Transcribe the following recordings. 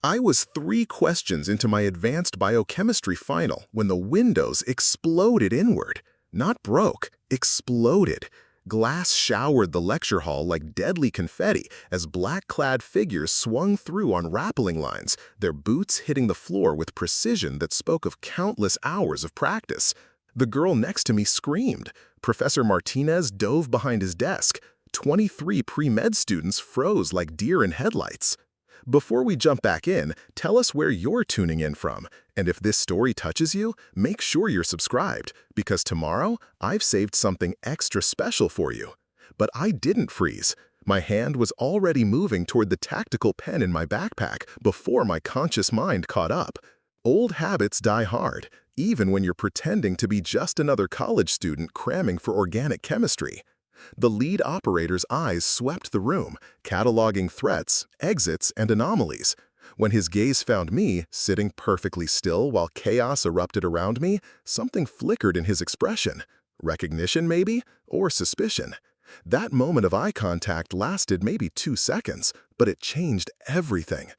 I was 3 questions into my advanced biochemistry final when the windows exploded inward. Not broke, exploded. Glass showered the lecture hall like deadly confetti as black-clad figures swung through on rappelling lines, their boots hitting the floor with precision that spoke of countless hours of practice. The girl next to me screamed. Professor Martinez dove behind his desk. 23 pre-med students froze like deer in headlights. Before we jump back in, tell us where you're tuning in from. And if this story touches you, make sure you're subscribed, because tomorrow I've saved something extra special for you. But I didn't freeze. My hand was already moving toward the tactical pen in my backpack before my conscious mind caught up. Old habits die hard, even when you're pretending to be just another college student cramming for organic chemistry. The lead operator's eyes swept the room, cataloging threats, exits, and anomalies. When his gaze found me, sitting perfectly still while chaos erupted around me, something flickered in his expression. Recognition, maybe? Or suspicion. That moment of eye contact lasted maybe 2 seconds, but it changed everything.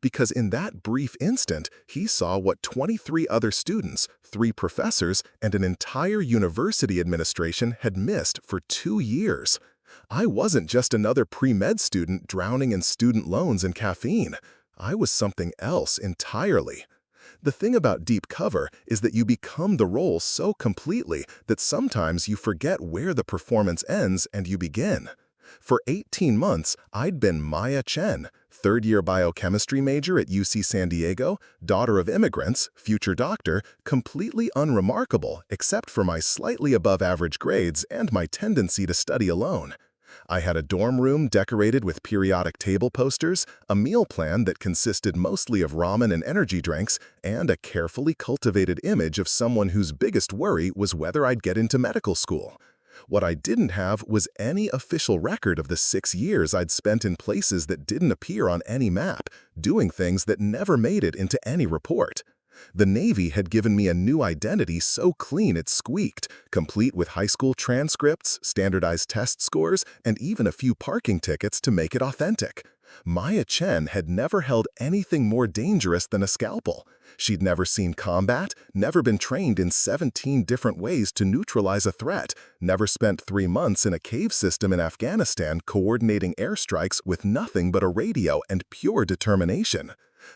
Because in that brief instant, he saw what 23 other students, 3 professors, and an entire university administration had missed for 2 years. I wasn't just another pre-med student drowning in student loans and caffeine. I was something else entirely. The thing about deep cover is that you become the role so completely that sometimes you forget where the performance ends and you begin. For 18 months, I'd been Maya Chen, third-year biochemistry major at UC San Diego, daughter of immigrants, future doctor, completely unremarkable except for my slightly above-average grades and my tendency to study alone. I had a dorm room decorated with periodic table posters, a meal plan that consisted mostly of ramen and energy drinks, and a carefully cultivated image of someone whose biggest worry was whether I'd get into medical school. What I didn't have was any official record of the 6 years I'd spent in places that didn't appear on any map, doing things that never made it into any report. The Navy had given me a new identity so clean it squeaked, complete with high school transcripts, standardized test scores, and even a few parking tickets to make it authentic. Maya Chen had never held anything more dangerous than a scalpel. She'd never seen combat, never been trained in 17 different ways to neutralize a threat, never spent 3 months in a cave system in Afghanistan coordinating airstrikes with nothing but a radio and pure determination.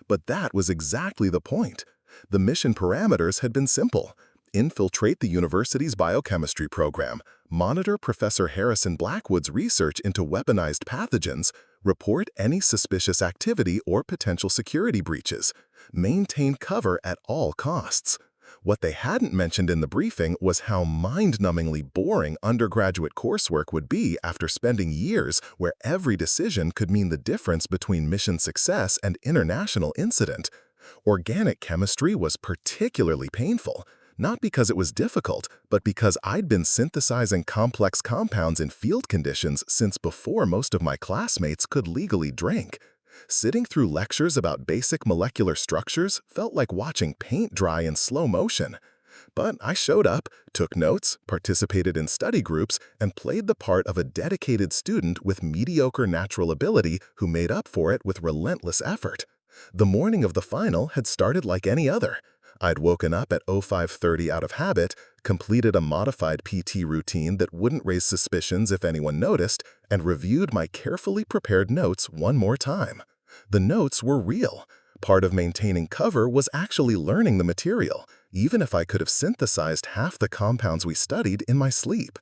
But that was exactly the point. The mission parameters had been simple. Infiltrate the university's biochemistry program, monitor Professor Harrison Blackwood's research into weaponized pathogens, report any suspicious activity or potential security breaches, maintain cover at all costs. What they hadn't mentioned in the briefing was how mind-numbingly boring undergraduate coursework would be after spending years where every decision could mean the difference between mission success and international incident. Organic chemistry was particularly painful. Not because it was difficult, but because I'd been synthesizing complex compounds in field conditions since before most of my classmates could legally drink. Sitting through lectures about basic molecular structures felt like watching paint dry in slow motion. But I showed up, took notes, participated in study groups, and played the part of a dedicated student with mediocre natural ability who made up for it with relentless effort. The morning of the final had started like any other. I'd woken up at 05:30 out of habit, completed a modified PT routine that wouldn't raise suspicions if anyone noticed, and reviewed my carefully prepared notes one more time. The notes were real. Part of maintaining cover was actually learning the material, even if I could have synthesized half the compounds we studied in my sleep.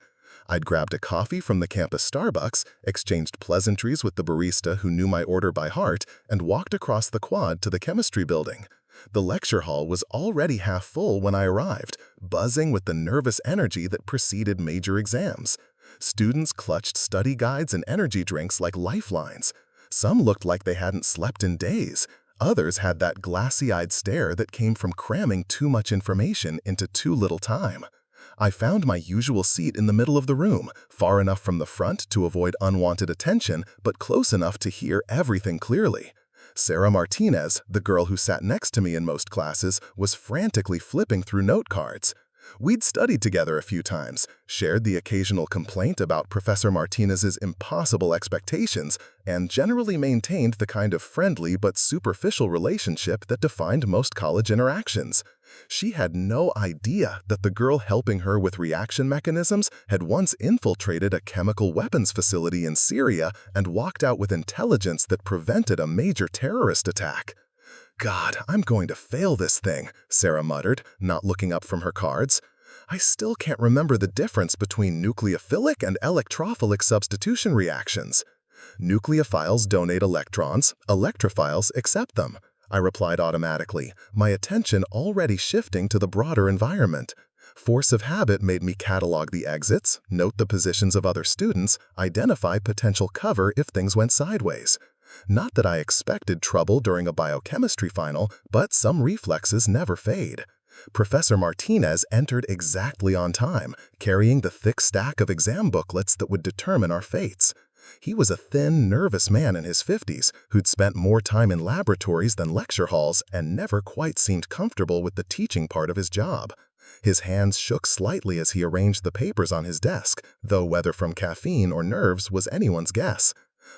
I'd grabbed a coffee from the campus Starbucks, exchanged pleasantries with the barista who knew my order by heart, and walked across the quad to the chemistry building. The lecture hall was already half full when I arrived, buzzing with the nervous energy that preceded major exams. Students clutched study guides and energy drinks like lifelines. Some looked like they hadn't slept in days. Others had that glassy-eyed stare that came from cramming too much information into too little time. I found my usual seat in the middle of the room, far enough from the front to avoid unwanted attention, but close enough to hear everything clearly. Sarah Martinez, the girl who sat next to me in most classes, was frantically flipping through note cards. We'd studied together a few times, shared the occasional complaint about Professor Martinez's impossible expectations, and generally maintained the kind of friendly but superficial relationship that defined most college interactions. She had no idea that the girl helping her with reaction mechanisms had once infiltrated a chemical weapons facility in Syria and walked out with intelligence that prevented a major terrorist attack. "God, I'm going to fail this thing," Sarah muttered, not looking up from her cards. "I still can't remember the difference between nucleophilic and electrophilic substitution reactions." "Nucleophiles donate electrons, electrophiles accept them," I replied automatically, my attention already shifting to the broader environment. Force of habit made me catalog the exits, note the positions of other students, identify potential cover if things went sideways. Not that I expected trouble during a biochemistry final, but some reflexes never fade. Professor Martinez entered exactly on time, carrying the thick stack of exam booklets that would determine our fates. He was a thin, nervous man in his 50s who'd spent more time in laboratories than lecture halls and never quite seemed comfortable with the teaching part of his job. His hands shook slightly as he arranged the papers on his desk, though whether from caffeine or nerves was anyone's guess.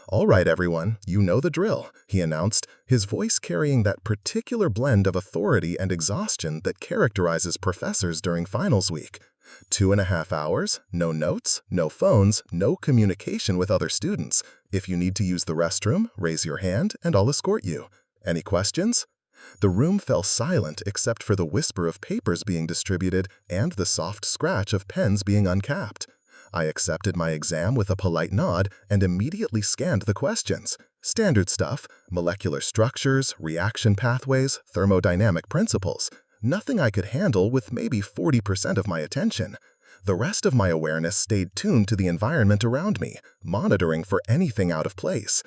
"All right, everyone, you know the drill," he announced, his voice carrying that particular blend of authority and exhaustion that characterizes professors during finals week. 2.5 hours, no notes, no phones, no communication with other students. If you need to use the restroom, raise your hand and I'll escort you. Any questions? The room fell silent except for the whisper of papers being distributed and the soft scratch of pens being uncapped. I accepted my exam with a polite nod and immediately scanned the questions. Standard stuff: molecular structures, reaction pathways, thermodynamic principles. Nothing I could handle with maybe 40% of my attention. The rest of my awareness stayed tuned to the environment around me, monitoring for anything out of place.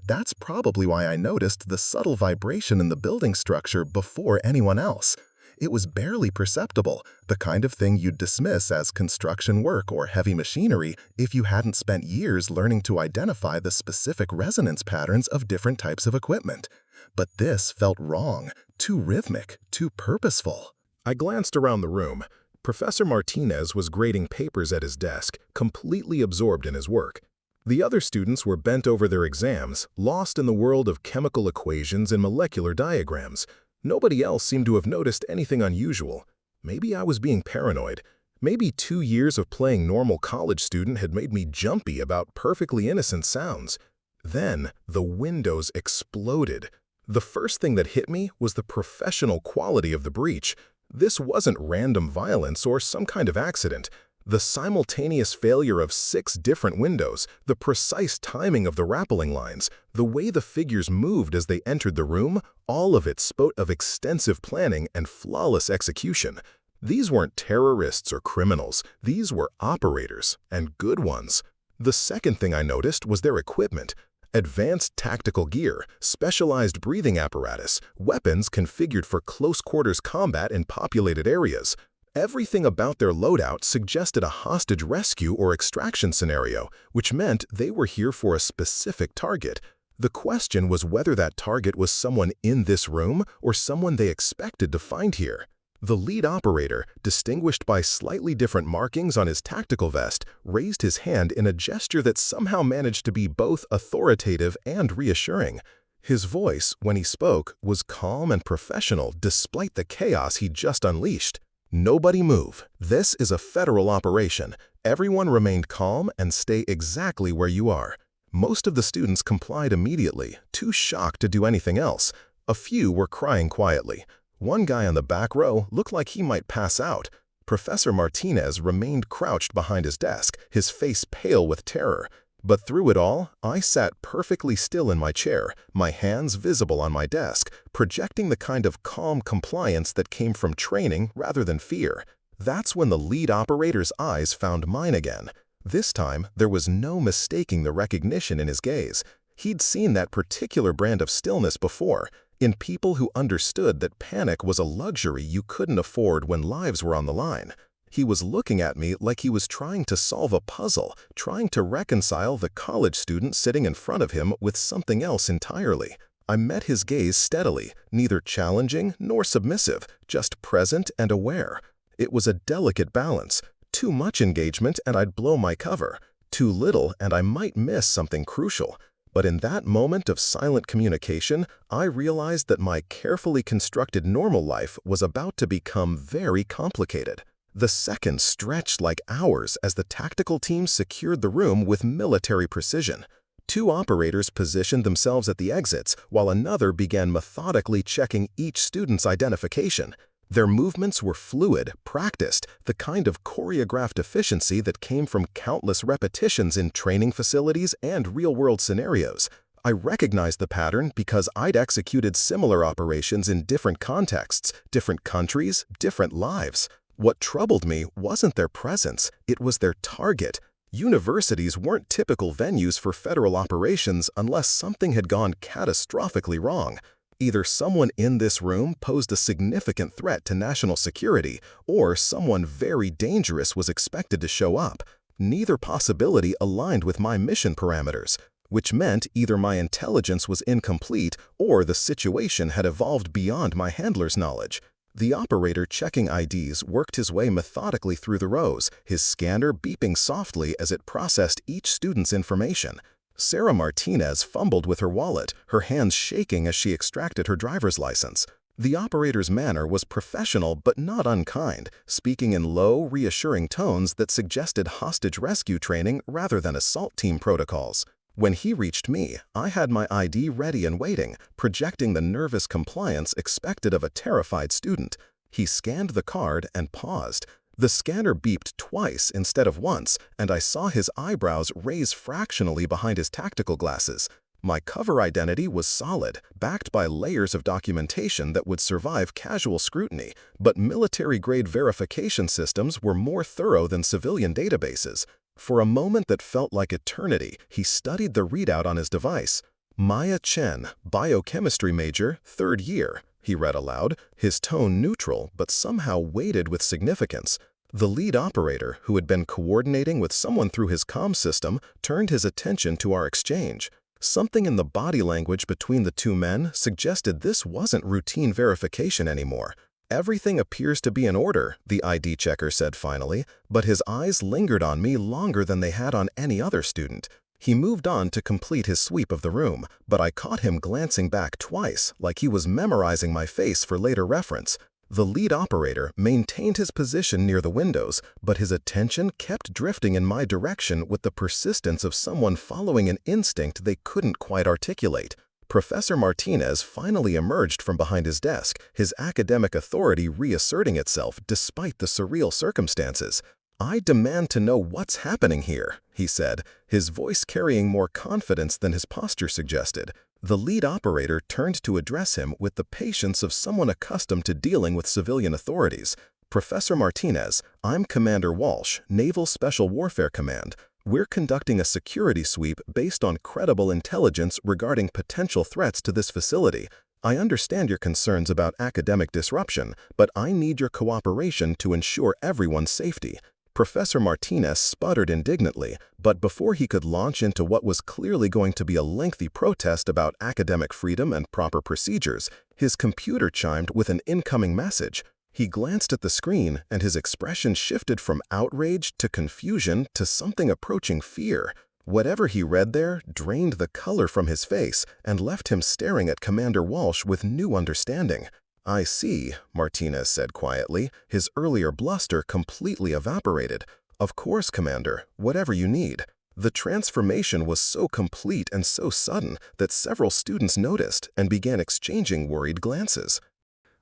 That's probably why I noticed the subtle vibration in the building structure before anyone else. It was barely perceptible, the kind of thing you'd dismiss as construction work or heavy machinery if you hadn't spent years learning to identify the specific resonance patterns of different types of equipment. But this felt wrong, too rhythmic, too purposeful. I glanced around the room. Professor Martinez was grading papers at his desk, completely absorbed in his work. The other students were bent over their exams, lost in the world of chemical equations and molecular diagrams. Nobody else seemed to have noticed anything unusual. Maybe I was being paranoid. Maybe 2 years of playing normal college student had made me jumpy about perfectly innocent sounds. Then the windows exploded. The first thing that hit me was the professional quality of the breach. This wasn't random violence or some kind of accident. The simultaneous failure of 6 different windows, the precise timing of the rappelling lines, the way the figures moved as they entered the room, all of it spoke of extensive planning and flawless execution. These weren't terrorists or criminals. These were operators, and good ones. The second thing I noticed was their equipment. Advanced tactical gear, specialized breathing apparatus, weapons configured for close-quarters combat in populated areas. Everything about their loadout suggested a hostage rescue or extraction scenario, which meant they were here for a specific target. The question was whether that target was someone in this room or someone they expected to find here. The lead operator, distinguished by slightly different markings on his tactical vest, raised his hand in a gesture that somehow managed to be both authoritative and reassuring. His voice, when he spoke, was calm and professional despite the chaos he'd just unleashed. "Nobody move. This is a federal operation. Everyone remain calm and stay exactly where you are." Most of the students complied immediately, too shocked to do anything else. A few were crying quietly. One guy on the back row looked like he might pass out. Professor Martinez remained crouched behind his desk, his face pale with terror. But through it all, I sat perfectly still in my chair, my hands visible on my desk, projecting the kind of calm compliance that came from training rather than fear. That's when the lead operator's eyes found mine again. This time, there was no mistaking the recognition in his gaze. He'd seen that particular brand of stillness before, in people who understood that panic was a luxury you couldn't afford when lives were on the line. He was looking at me like he was trying to solve a puzzle, trying to reconcile the college student sitting in front of him with something else entirely. I met his gaze steadily, neither challenging nor submissive, just present and aware. It was a delicate balance. Too much engagement and I'd blow my cover. Too little and I might miss something crucial. But in that moment of silent communication, I realized that my carefully constructed normal life was about to become very complicated. The seconds stretched like hours as the tactical team secured the room with military precision. Two operators positioned themselves at the exits, while another began methodically checking each student's identification. Their movements were fluid, practiced, the kind of choreographed efficiency that came from countless repetitions in training facilities and real-world scenarios. I recognized the pattern because I'd executed similar operations in different contexts, different countries, different lives. What troubled me wasn't their presence, it was their target. Universities weren't typical venues for federal operations unless something had gone catastrophically wrong. Either someone in this room posed a significant threat to national security, or someone very dangerous was expected to show up. Neither possibility aligned with my mission parameters, which meant either my intelligence was incomplete or the situation had evolved beyond my handler's knowledge. The operator checking IDs worked his way methodically through the rows, his scanner beeping softly as it processed each student's information. Sarah Martinez fumbled with her wallet, her hands shaking as she extracted her driver's license. The operator's manner was professional but not unkind, speaking in low, reassuring tones that suggested hostage rescue training rather than assault team protocols. When he reached me, I had my ID ready and waiting, projecting the nervous compliance expected of a terrified student. He scanned the card and paused. The scanner beeped twice instead of once, and I saw his eyebrows raise fractionally behind his tactical glasses. My cover identity was solid, backed by layers of documentation that would survive casual scrutiny, but military-grade verification systems were more thorough than civilian databases. For a moment that felt like eternity, he studied the readout on his device. Maya Chen, biochemistry major, 3rd year. He read aloud, his tone neutral but somehow weighted with significance. The lead operator, who had been coordinating with someone through his comm system, turned his attention to our exchange. Something in the body language between the two men suggested this wasn't routine verification anymore. "Everything appears to be in order," the ID checker said finally, but his eyes lingered on me longer than they had on any other student. He moved on to complete his sweep of the room, but I caught him glancing back twice, like he was memorizing my face for later reference. The lead operator maintained his position near the windows, but his attention kept drifting in my direction with the persistence of someone following an instinct they couldn't quite articulate. Professor Martinez finally emerged from behind his desk, his academic authority reasserting itself despite the surreal circumstances. "I demand to know what's happening here," he said, his voice carrying more confidence than his posture suggested. The lead operator turned to address him with the patience of someone accustomed to dealing with civilian authorities. "Professor Martinez, I'm Commander Walsh, Naval Special Warfare Command. We're conducting a security sweep based on credible intelligence regarding potential threats to this facility. I understand your concerns about academic disruption, but I need your cooperation to ensure everyone's safety." Professor Martinez sputtered indignantly, but before he could launch into what was clearly going to be a lengthy protest about academic freedom and proper procedures, his computer chimed with an incoming message. He glanced at the screen, and his expression shifted from outrage to confusion to something approaching fear. Whatever he read there drained the color from his face and left him staring at Commander Walsh with new understanding. "I see," Martinez said quietly, his earlier bluster completely evaporated. "Of course, Commander, whatever you need." The transformation was so complete and so sudden that several students noticed and began exchanging worried glances.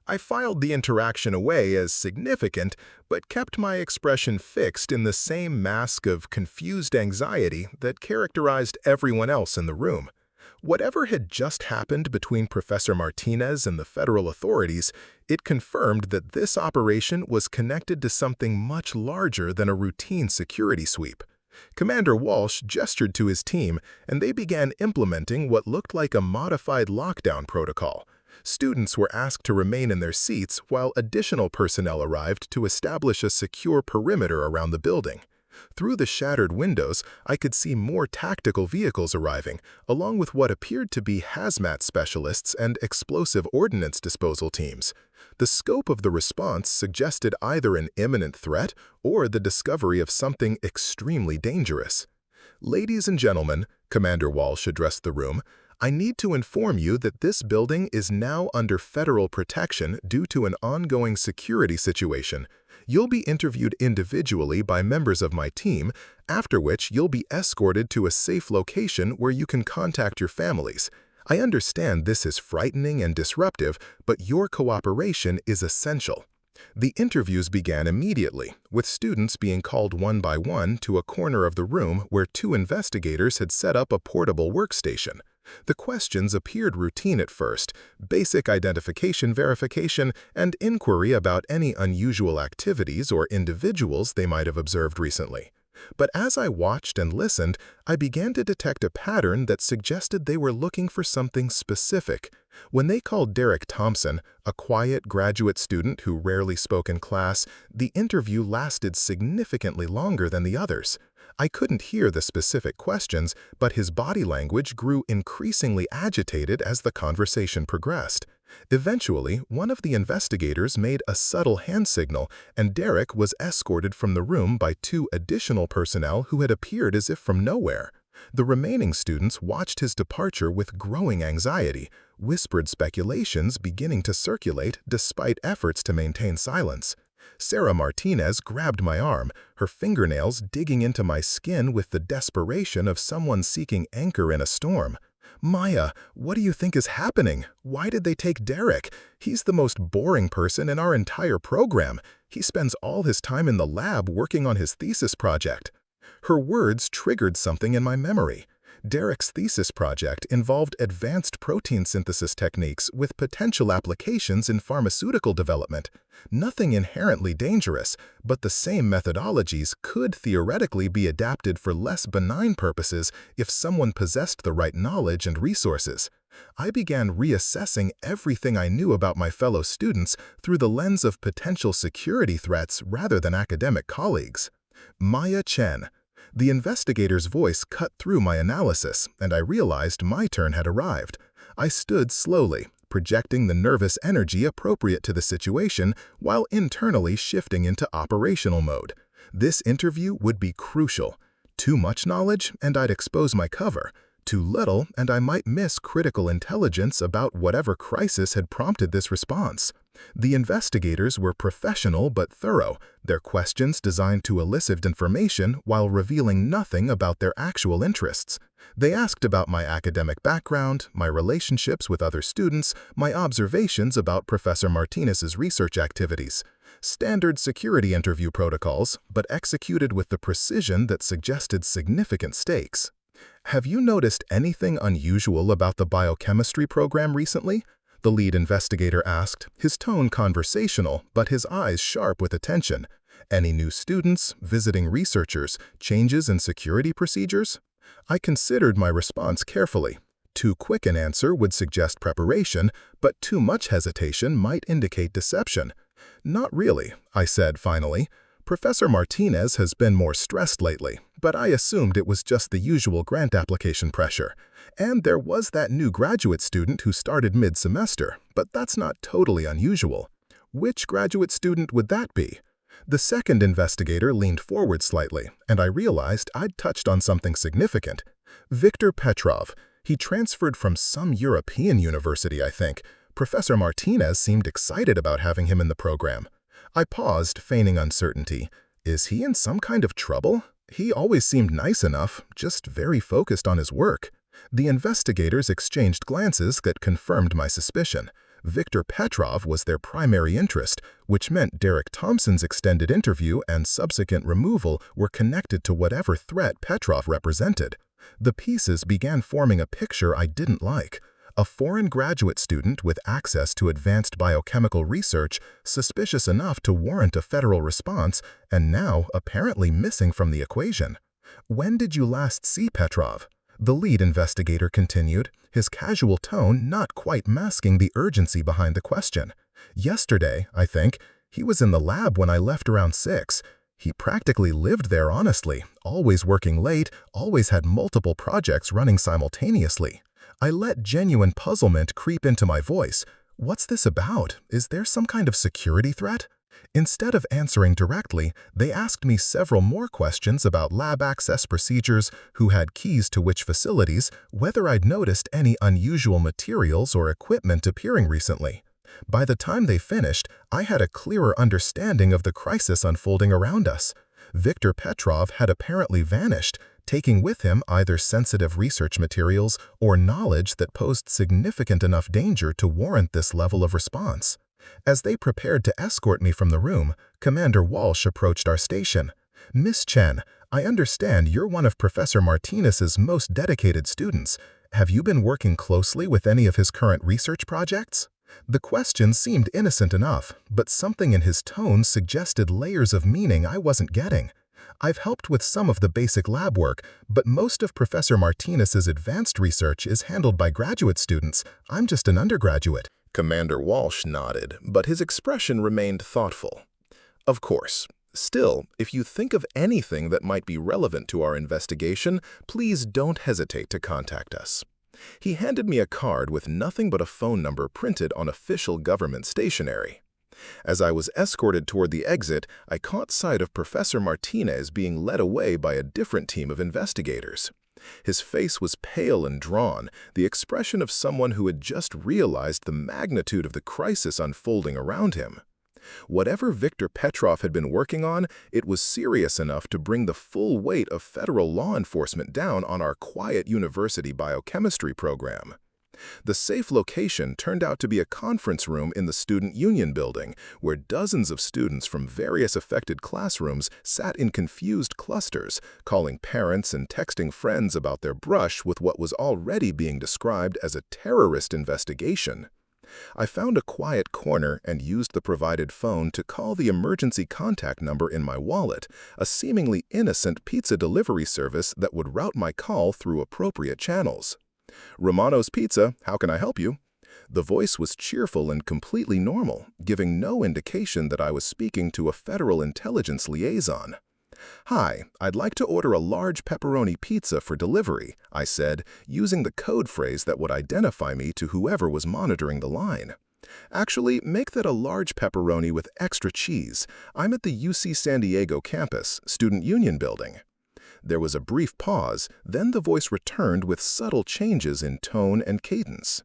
I filed the interaction away as significant, but kept my expression fixed in the same mask of confused anxiety that characterized everyone else in the room. Whatever had just happened between Professor Martinez and the federal authorities, it confirmed that this operation was connected to something much larger than a routine security sweep. Commander Walsh gestured to his team, and they began implementing what looked like a modified lockdown protocol. Students were asked to remain in their seats while additional personnel arrived to establish a secure perimeter around the building. Through the shattered windows, I could see more tactical vehicles arriving, along with what appeared to be hazmat specialists and explosive ordnance disposal teams. The scope of the response suggested either an imminent threat or the discovery of something extremely dangerous. "Ladies and gentlemen," Commander Walsh addressed the room, "I need to inform you that this building is now under federal protection due to an ongoing security situation. You'll be interviewed individually by members of my team, after which you'll be escorted to a safe location where you can contact your families. I understand this is frightening and disruptive, but your cooperation is essential." The interviews began immediately, with students being called one by one to a corner of the room where two investigators had set up a portable workstation. The questions appeared routine at first: basic identification verification and inquiry about any unusual activities or individuals they might have observed recently. But as I watched and listened, I began to detect a pattern that suggested they were looking for something specific. When they called Derek Thompson, a quiet graduate student who rarely spoke in class, the interview lasted significantly longer than the others. I couldn't hear the specific questions, but his body language grew increasingly agitated as the conversation progressed. Eventually, one of the investigators made a subtle hand signal, and Derek was escorted from the room by two additional personnel who had appeared as if from nowhere. The remaining students watched his departure with growing anxiety, whispered speculations beginning to circulate despite efforts to maintain silence. Sarah Martinez grabbed my arm, her fingernails digging into my skin with the desperation of someone seeking anchor in a storm. "Maya, what do you think is happening? Why did they take Derek? He's the most boring person in our entire program. He spends all his time in the lab working on his thesis project." Her words triggered something in my memory. Derek's thesis project involved advanced protein synthesis techniques with potential applications in pharmaceutical development. Nothing inherently dangerous, but the same methodologies could theoretically be adapted for less benign purposes if someone possessed the right knowledge and resources. I began reassessing everything I knew about my fellow students through the lens of potential security threats rather than academic colleagues. Maya Chen. The investigator's voice cut through my analysis, and I realized my turn had arrived. I stood slowly, projecting the nervous energy appropriate to the situation while internally shifting into operational mode. This interview would be crucial. Too much knowledge, and I'd expose my cover. Too little, and I might miss critical intelligence about whatever crisis had prompted this response. The investigators were professional but thorough, their questions designed to elicit information while revealing nothing about their actual interests. They asked about my academic background, my relationships with other students, my observations about Professor Martinez's research activities. Standard security interview protocols, but executed with the precision that suggested significant stakes. "Have you noticed anything unusual about the biochemistry program recently?" the lead investigator asked, his tone conversational, but his eyes sharp with attention. "Any new students, visiting researchers, changes in security procedures?" I considered my response carefully. Too quick an answer would suggest preparation, but too much hesitation might indicate deception. "Not really," I said finally. "Professor Martinez has been more stressed lately, but I assumed it was just the usual grant application pressure. And there was that new graduate student who started mid-semester, but that's not totally unusual." "Which graduate student would that be?" The second investigator leaned forward slightly, and I realized I'd touched on something significant. "Victor Petrov. He transferred from some European university, I think. Professor Martinez seemed excited about having him in the program." I paused, feigning uncertainty. Is he in some kind of trouble? He always seemed nice enough, just very focused on his work. The investigators exchanged glances that confirmed my suspicion. Victor Petrov was their primary interest, which meant Derek Thompson's extended interview and subsequent removal were connected to whatever threat Petrov represented. The pieces began forming a picture I didn't like. A foreign graduate student with access to advanced biochemical research, suspicious enough to warrant a federal response, and now apparently missing from the equation. "When did you last see Petrov?" the lead investigator continued, his casual tone not quite masking the urgency behind the question. "Yesterday, I think. He was in the lab when I left around 6. He practically lived there honestly, always working late, always had multiple projects running simultaneously. I let genuine puzzlement creep into my voice. What's this about? Is there some kind of security threat? Instead of answering directly, they asked me several more questions about lab access procedures, who had keys to which facilities, whether I'd noticed any unusual materials or equipment appearing recently. By the time they finished, I had a clearer understanding of the crisis unfolding around us. Victor Petrov had apparently vanished, taking with him either sensitive research materials or knowledge that posed significant enough danger to warrant this level of response. As they prepared to escort me from the room, Commander Walsh approached our station. "Miss Chen, I understand you're one of Professor Martinez's most dedicated students. Have you been working closely with any of his current research projects?" The question seemed innocent enough, but something in his tone suggested layers of meaning I wasn't getting. "I've helped with some of the basic lab work, but most of Professor Martinez's advanced research is handled by graduate students. I'm just an undergraduate." Commander Walsh nodded, but his expression remained thoughtful. "Of course. Still, if you think of anything that might be relevant to our investigation, please don't hesitate to contact us." He handed me a card with nothing but a phone number printed on official government stationery. As I was escorted toward the exit, I caught sight of Professor Martinez being led away by a different team of investigators. His face was pale and drawn, the expression of someone who had just realized the magnitude of the crisis unfolding around him. Whatever Victor Petrov had been working on, it was serious enough to bring the full weight of federal law enforcement down on our quiet university biochemistry program. The safe location turned out to be a conference room in the Student Union building, where dozens of students from various affected classrooms sat in confused clusters, calling parents and texting friends about their brush with what was already being described as a terrorist investigation. I found a quiet corner and used the provided phone to call the emergency contact number in my wallet, a seemingly innocent pizza delivery service that would route my call through appropriate channels. "Romano's Pizza, how can I help you?" The voice was cheerful and completely normal, giving no indication that I was speaking to a federal intelligence liaison. "Hi, I'd like to order a large pepperoni pizza for delivery," I said, using the code phrase that would identify me to whoever was monitoring the line. "Actually, make that a large pepperoni with extra cheese. I'm at the UC San Diego campus, Student Union building." There was a brief pause, then the voice returned with subtle changes in tone and cadence.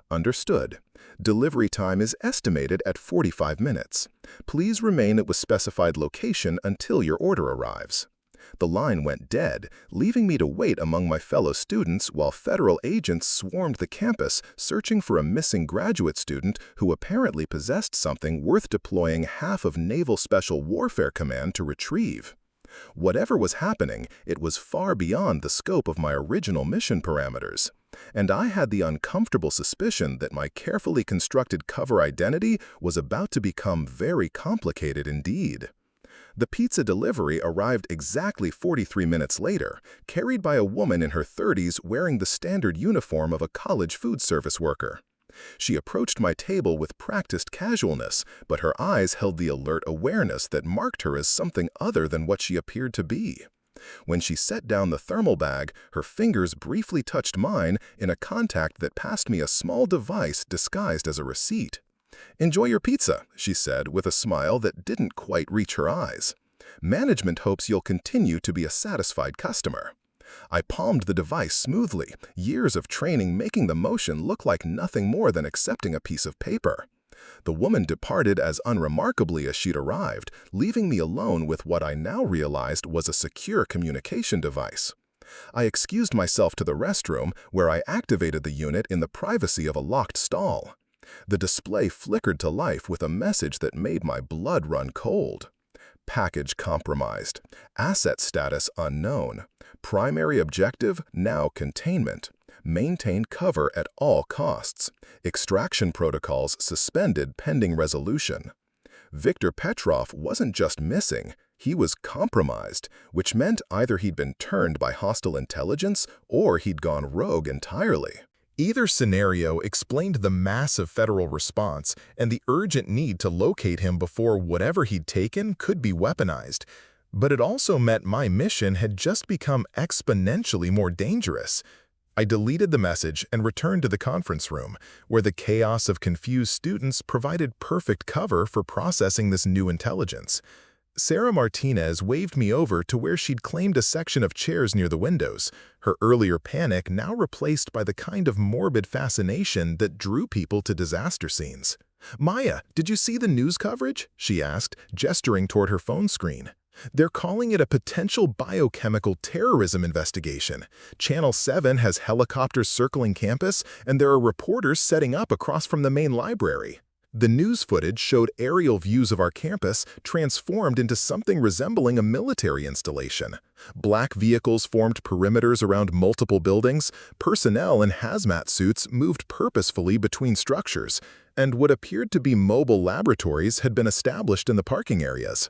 "Understood. Delivery time is estimated at 45 minutes. Please remain at the specified location until your order arrives." The line went dead, leaving me to wait among my fellow students while federal agents swarmed the campus searching for a missing graduate student who apparently possessed something worth deploying half of Naval Special Warfare Command to retrieve. Whatever was happening, it was far beyond the scope of my original mission parameters. And I had the uncomfortable suspicion that my carefully constructed cover identity was about to become very complicated indeed. The pizza delivery arrived exactly 43 minutes later, carried by a woman in her 30s wearing the standard uniform of a college food service worker. She approached my table with practiced casualness, but her eyes held the alert awareness that marked her as something other than what she appeared to be. When she set down the thermal bag, her fingers briefly touched mine in a contact that passed me a small device disguised as a receipt. "Enjoy your pizza," she said with a smile that didn't quite reach her eyes. "Management hopes you'll continue to be a satisfied customer." I palmed the device smoothly, years of training making the motion look like nothing more than accepting a piece of paper. The woman departed as unremarkably as she'd arrived, leaving me alone with what I now realized was a secure communication device. I excused myself to the restroom, where I activated the unit in the privacy of a locked stall. The display flickered to life with a message that made my blood run cold. Package compromised. Asset status unknown. Primary objective now containment. Maintain cover at all costs. Extraction protocols suspended pending resolution. Victor Petrov wasn't just missing, he was compromised, which meant either he'd been turned by hostile intelligence or he'd gone rogue entirely. Either scenario explained the massive federal response and the urgent need to locate him before whatever he'd taken could be weaponized. But it also meant my mission had just become exponentially more dangerous. I deleted the message and returned to the conference room, where the chaos of confused students provided perfect cover for processing this new intelligence. Sarah Martinez waved me over to where she'd claimed a section of chairs near the windows, her earlier panic now replaced by the kind of morbid fascination that drew people to disaster scenes. "Maya, did you see the news coverage?" she asked, gesturing toward her phone screen. "They're calling it a potential biochemical terrorism investigation. Channel 7 has helicopters circling campus, and there are reporters setting up across from the main library." The news footage showed aerial views of our campus transformed into something resembling a military installation. Black vehicles formed perimeters around multiple buildings, personnel in hazmat suits moved purposefully between structures, and what appeared to be mobile laboratories had been established in the parking areas.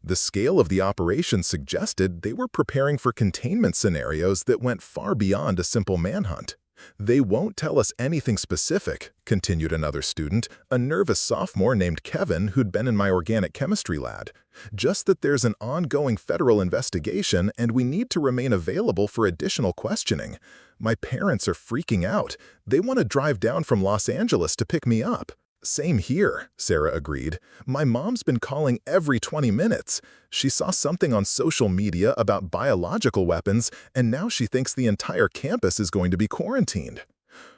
The scale of the operation suggested they were preparing for containment scenarios that went far beyond a simple manhunt. "They won't tell us anything specific," continued another student, a nervous sophomore named Kevin who'd been in my organic chemistry lab. "Just that there's an ongoing federal investigation and we need to remain available for additional questioning. My parents are freaking out. They want to drive down from Los Angeles to pick me up." "Same here," Sarah agreed. "My mom's been calling every 20 minutes. She saw something on social media about biological weapons, and now she thinks the entire campus is going to be quarantined."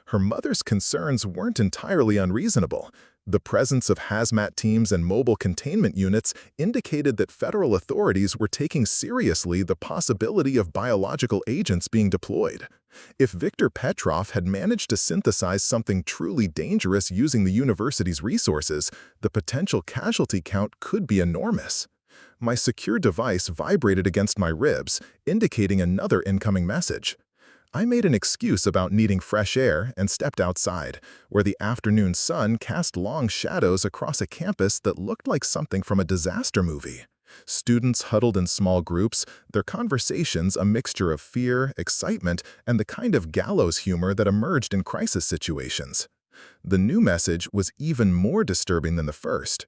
Her mother's concerns weren't entirely unreasonable. The presence of hazmat teams and mobile containment units indicated that federal authorities were taking seriously the possibility of biological agents being deployed. If Victor Petrov had managed to synthesize something truly dangerous using the university's resources, the potential casualty count could be enormous. My secure device vibrated against my ribs, indicating another incoming message. I made an excuse about needing fresh air and stepped outside, where the afternoon sun cast long shadows across a campus that looked like something from a disaster movie. Students huddled in small groups, their conversations a mixture of fear, excitement, and the kind of gallows humor that emerged in crisis situations. The new message was even more disturbing than the first.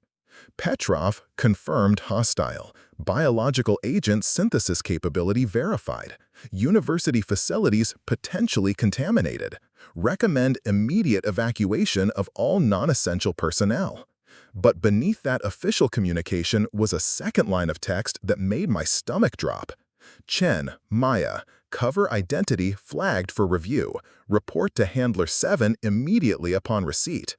"Petrov confirmed hostile. Biological agent synthesis capability verified. University facilities potentially contaminated. Recommend immediate evacuation of all non-essential personnel." But beneath that official communication was a second line of text that made my stomach drop. "Chen, Maya, cover identity flagged for review. Report to Handler 7 immediately upon receipt."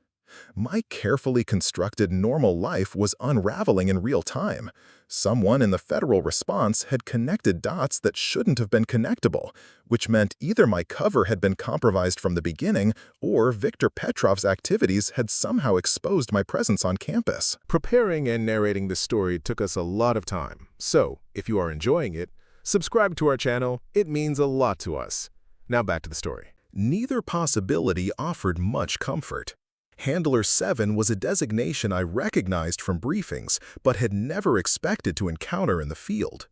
My carefully constructed normal life was unraveling in real time. Someone in the federal response had connected dots that shouldn't have been connectable, which meant either my cover had been compromised from the beginning or Victor Petrov's activities had somehow exposed my presence on campus. Preparing and narrating this story took us a lot of time, so if you are enjoying it, subscribe to our channel. It means a lot to us. Now back to the story. Neither possibility offered much comfort. Handler 7 was a designation I recognized from briefings, but had never expected to encounter in the field.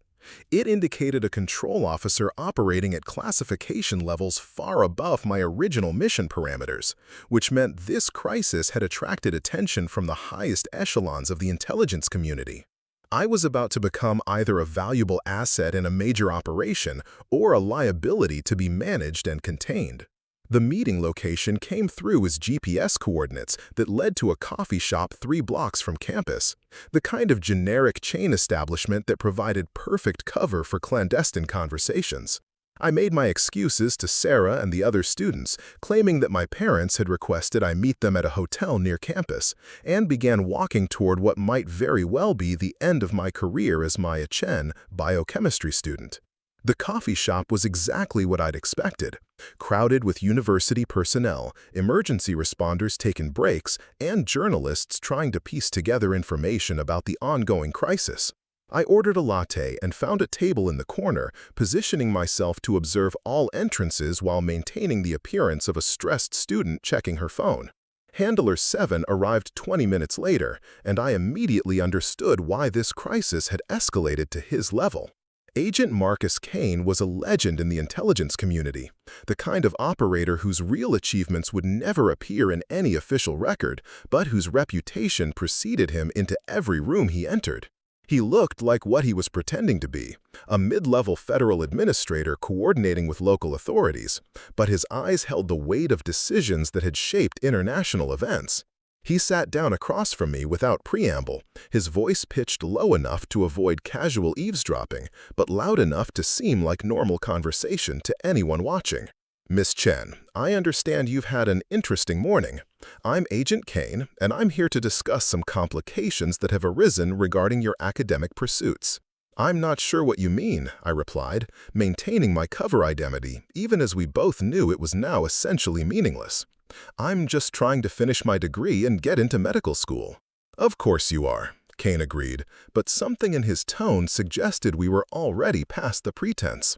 It indicated a control officer operating at classification levels far above my original mission parameters, which meant this crisis had attracted attention from the highest echelons of the intelligence community. I was about to become either a valuable asset in a major operation or a liability to be managed and contained. The meeting location came through as GPS coordinates that led to a coffee shop 3 blocks from campus, the kind of generic chain establishment that provided perfect cover for clandestine conversations. I made my excuses to Sarah and the other students, claiming that my parents had requested I meet them at a hotel near campus, and began walking toward what might very well be the end of my career as Maya Chen, biochemistry student. The coffee shop was exactly what I'd expected, crowded with university personnel, emergency responders taking breaks, and journalists trying to piece together information about the ongoing crisis. I ordered a latte and found a table in the corner, positioning myself to observe all entrances while maintaining the appearance of a stressed student checking her phone. Handler 7 arrived 20 minutes later, and I immediately understood why this crisis had escalated to his level. Agent Marcus Kane was a legend in the intelligence community, the kind of operator whose real achievements would never appear in any official record, but whose reputation preceded him into every room he entered. He looked like what he was pretending to be, a mid-level federal administrator coordinating with local authorities, but his eyes held the weight of decisions that had shaped international events. He sat down across from me without preamble, his voice pitched low enough to avoid casual eavesdropping, but loud enough to seem like normal conversation to anyone watching. "Miss Chen, I understand you've had an interesting morning. I'm Agent Kane, and I'm here to discuss some complications that have arisen regarding your academic pursuits." "I'm not sure what you mean," I replied, maintaining my cover identity, even as we both knew it was now essentially meaningless. "I'm just trying to finish my degree and get into medical school." "Of course you are," Kane agreed, but something in his tone suggested we were already past the pretense.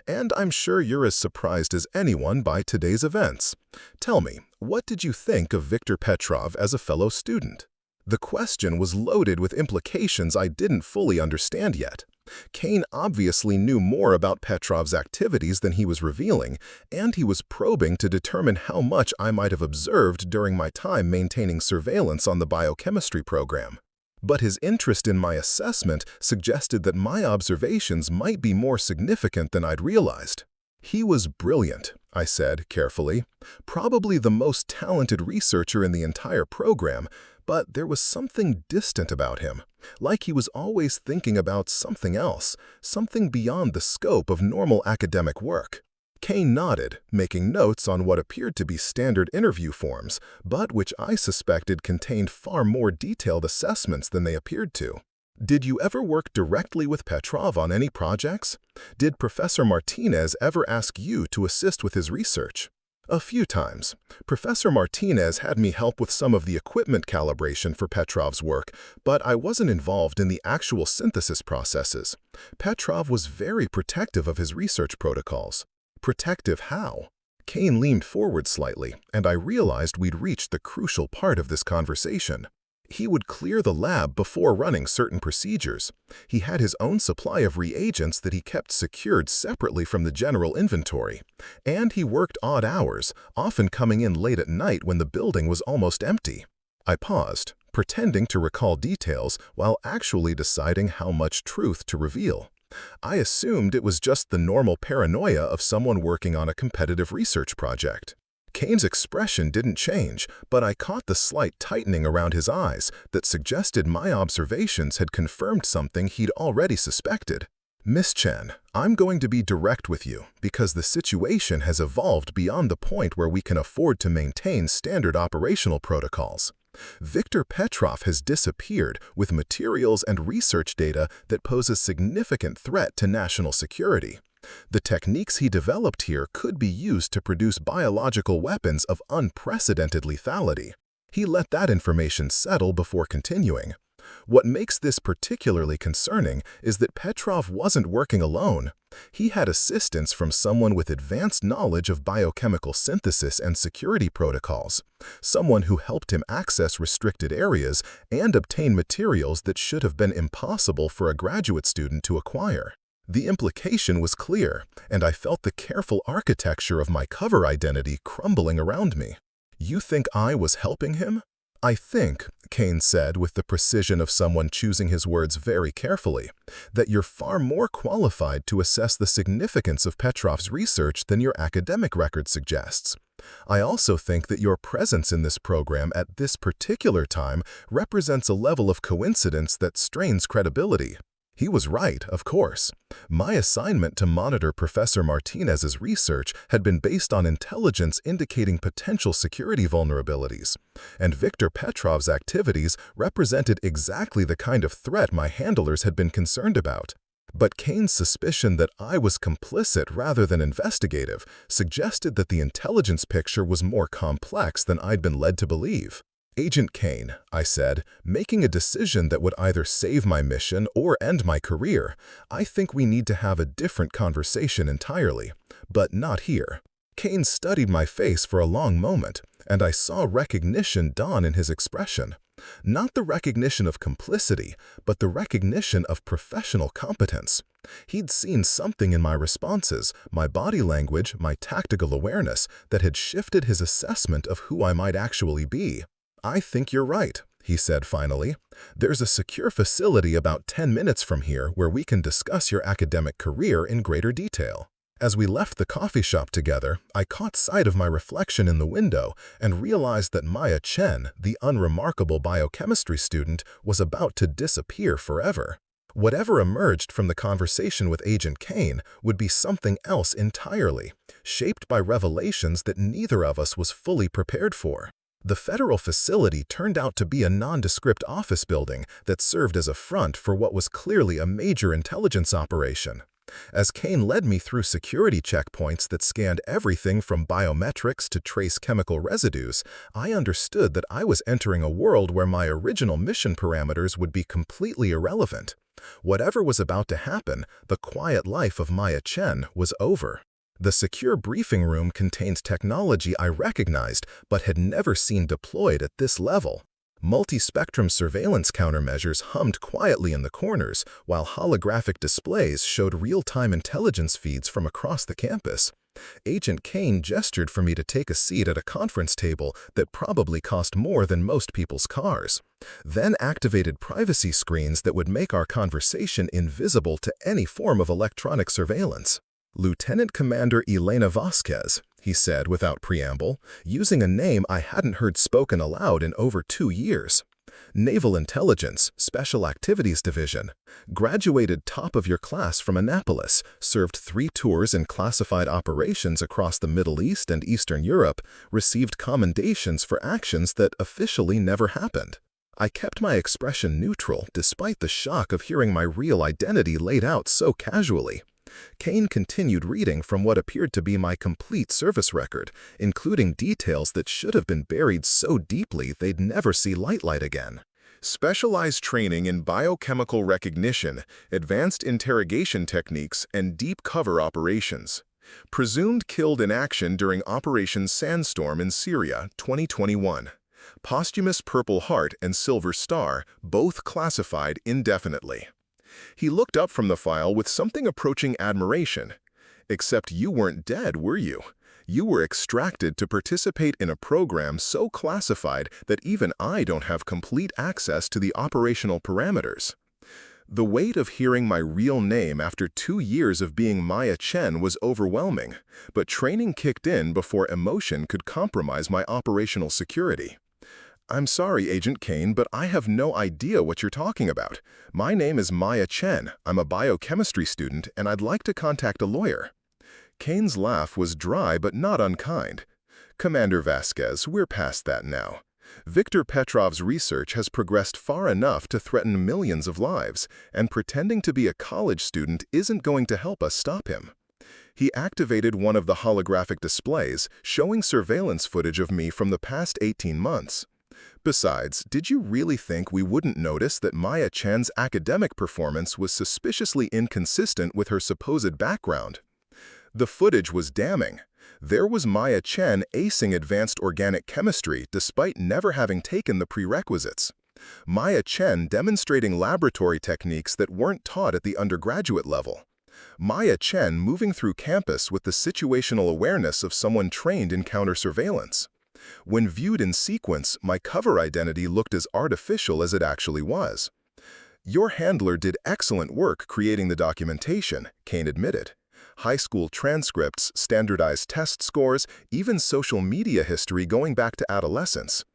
"And I'm sure you're as surprised as anyone by today's events. Tell me, what did you think of Viktor Petrov as a fellow student?" The question was loaded with implications I didn't fully understand yet. Kane obviously knew more about Petrov's activities than he was revealing, and he was probing to determine how much I might have observed during my time maintaining surveillance on the biochemistry program. But his interest in my assessment suggested that my observations might be more significant than I'd realized. "He was brilliant," I said carefully, "probably the most talented researcher in the entire program, but there was something distant about him, like he was always thinking about something else, something beyond the scope of normal academic work." Kane nodded, making notes on what appeared to be standard interview forms, but which I suspected contained far more detailed assessments than they appeared to. "Did you ever work directly with Petrov on any projects? Did Professor Martinez ever ask you to assist with his research?" "A few times. Professor Martinez had me help with some of the equipment calibration for Petrov's work, but I wasn't involved in the actual synthesis processes. Petrov was very protective of his research protocols." "Protective how?" Kane leaned forward slightly, and I realized we'd reached the crucial part of this conversation. He would clear the lab before running certain procedures. He had his own supply of reagents that he kept secured separately from the general inventory. And he worked odd hours, often coming in late at night when the building was almost empty. I paused, pretending to recall details while actually deciding how much truth to reveal. I assumed it was just the normal paranoia of someone working on a competitive research project. Kane's expression didn't change, but I caught the slight tightening around his eyes that suggested my observations had confirmed something he'd already suspected. "Miss Chen, I'm going to be direct with you because the situation has evolved beyond the point where we can afford to maintain standard operational protocols. Viktor Petrov has disappeared with materials and research data that pose a significant threat to national security. The techniques he developed here could be used to produce biological weapons of unprecedented lethality. He let that information settle before continuing. What makes this particularly concerning is that Petrov wasn't working alone. He had assistance from someone with advanced knowledge of biochemical synthesis and security protocols, someone who helped him access restricted areas and obtain materials that should have been impossible for a graduate student to acquire. The implication was clear, and I felt the careful architecture of my cover identity crumbling around me. "You think I was helping him?" "I think," Kane said with the precision of someone choosing his words very carefully, "that you're far more qualified to assess the significance of Petrov's research than your academic record suggests. I also think that your presence in this program at this particular time represents a level of coincidence that strains credibility." He was right, of course. My assignment to monitor Professor Martinez's research had been based on intelligence indicating potential security vulnerabilities, and Viktor Petrov's activities represented exactly the kind of threat my handlers had been concerned about. But Kane's suspicion that I was complicit rather than investigative suggested that the intelligence picture was more complex than I'd been led to believe. "Agent Kane," I said, "making a decision that would either save my mission or end my career, I think we need to have a different conversation entirely, but not here." Kane studied my face for a long moment, and I saw recognition dawn in his expression. Not the recognition of complicity, but the recognition of professional competence. He'd seen something in my responses, my body language, my tactical awareness, that had shifted his assessment of who I might actually be. "I think you're right," he said finally. "There's a secure facility about 10 minutes from here where we can discuss your academic career in greater detail." As we left the coffee shop together, I caught sight of my reflection in the window and realized that Maya Chen, the unremarkable biochemistry student, was about to disappear forever. Whatever emerged from the conversation with Agent Kane would be something else entirely, shaped by revelations that neither of us was fully prepared for. The federal facility turned out to be a nondescript office building that served as a front for what was clearly a major intelligence operation. As Kane led me through security checkpoints that scanned everything from biometrics to trace chemical residues, I understood that I was entering a world where my original mission parameters would be completely irrelevant. Whatever was about to happen, the quiet life of Maya Chen was over. The secure briefing room contained technology I recognized but had never seen deployed at this level. Multi-spectrum surveillance countermeasures hummed quietly in the corners, while holographic displays showed real-time intelligence feeds from across the campus. Agent Kane gestured for me to take a seat at a conference table that probably cost more than most people's cars, then activated privacy screens that would make our conversation invisible to any form of electronic surveillance. "Lieutenant Commander Elena Vasquez," he said without preamble, using a name I hadn't heard spoken aloud in over 2 years. "Naval Intelligence, Special Activities Division. Graduated top of your class from Annapolis, served 3 tours in classified operations across the Middle East and Eastern Europe, received commendations for actions that officially never happened." I kept my expression neutral despite the shock of hearing my real identity laid out so casually. Kane continued reading from what appeared to be my complete service record, including details that should have been buried so deeply they'd never see light again. Specialized training in biochemical recognition, advanced interrogation techniques, and deep cover operations. Presumed killed in action during Operation Sandstorm in Syria, 2021. Posthumous Purple Heart and Silver Star, both classified indefinitely. He looked up from the file with something approaching admiration. "Except you weren't dead, were you? You were extracted to participate in a program so classified that even I don't have complete access to the operational parameters." The weight of hearing my real name after 2 years of being Maya Chen was overwhelming, but training kicked in before emotion could compromise my operational security. "I'm sorry, Agent Kane, but I have no idea what you're talking about. My name is Maya Chen. I'm a biochemistry student, and I'd like to contact a lawyer." Kane's laugh was dry but not unkind. "Commander Vasquez, we're past that now. Victor Petrov's research has progressed far enough to threaten millions of lives, and pretending to be a college student isn't going to help us stop him." He activated one of the holographic displays, showing surveillance footage of me from the past 18 months. "Besides, did you really think we wouldn't notice that Maya Chen's academic performance was suspiciously inconsistent with her supposed background?" The footage was damning. There was Maya Chen acing advanced organic chemistry despite never having taken the prerequisites. Maya Chen demonstrating laboratory techniques that weren't taught at the undergraduate level. Maya Chen moving through campus with the situational awareness of someone trained in counter-surveillance. When viewed in sequence, my cover identity looked as artificial as it actually was. "Your handler did excellent work creating the documentation," Kane admitted. High school transcripts, standardized test scores, even social media history going back to adolescence.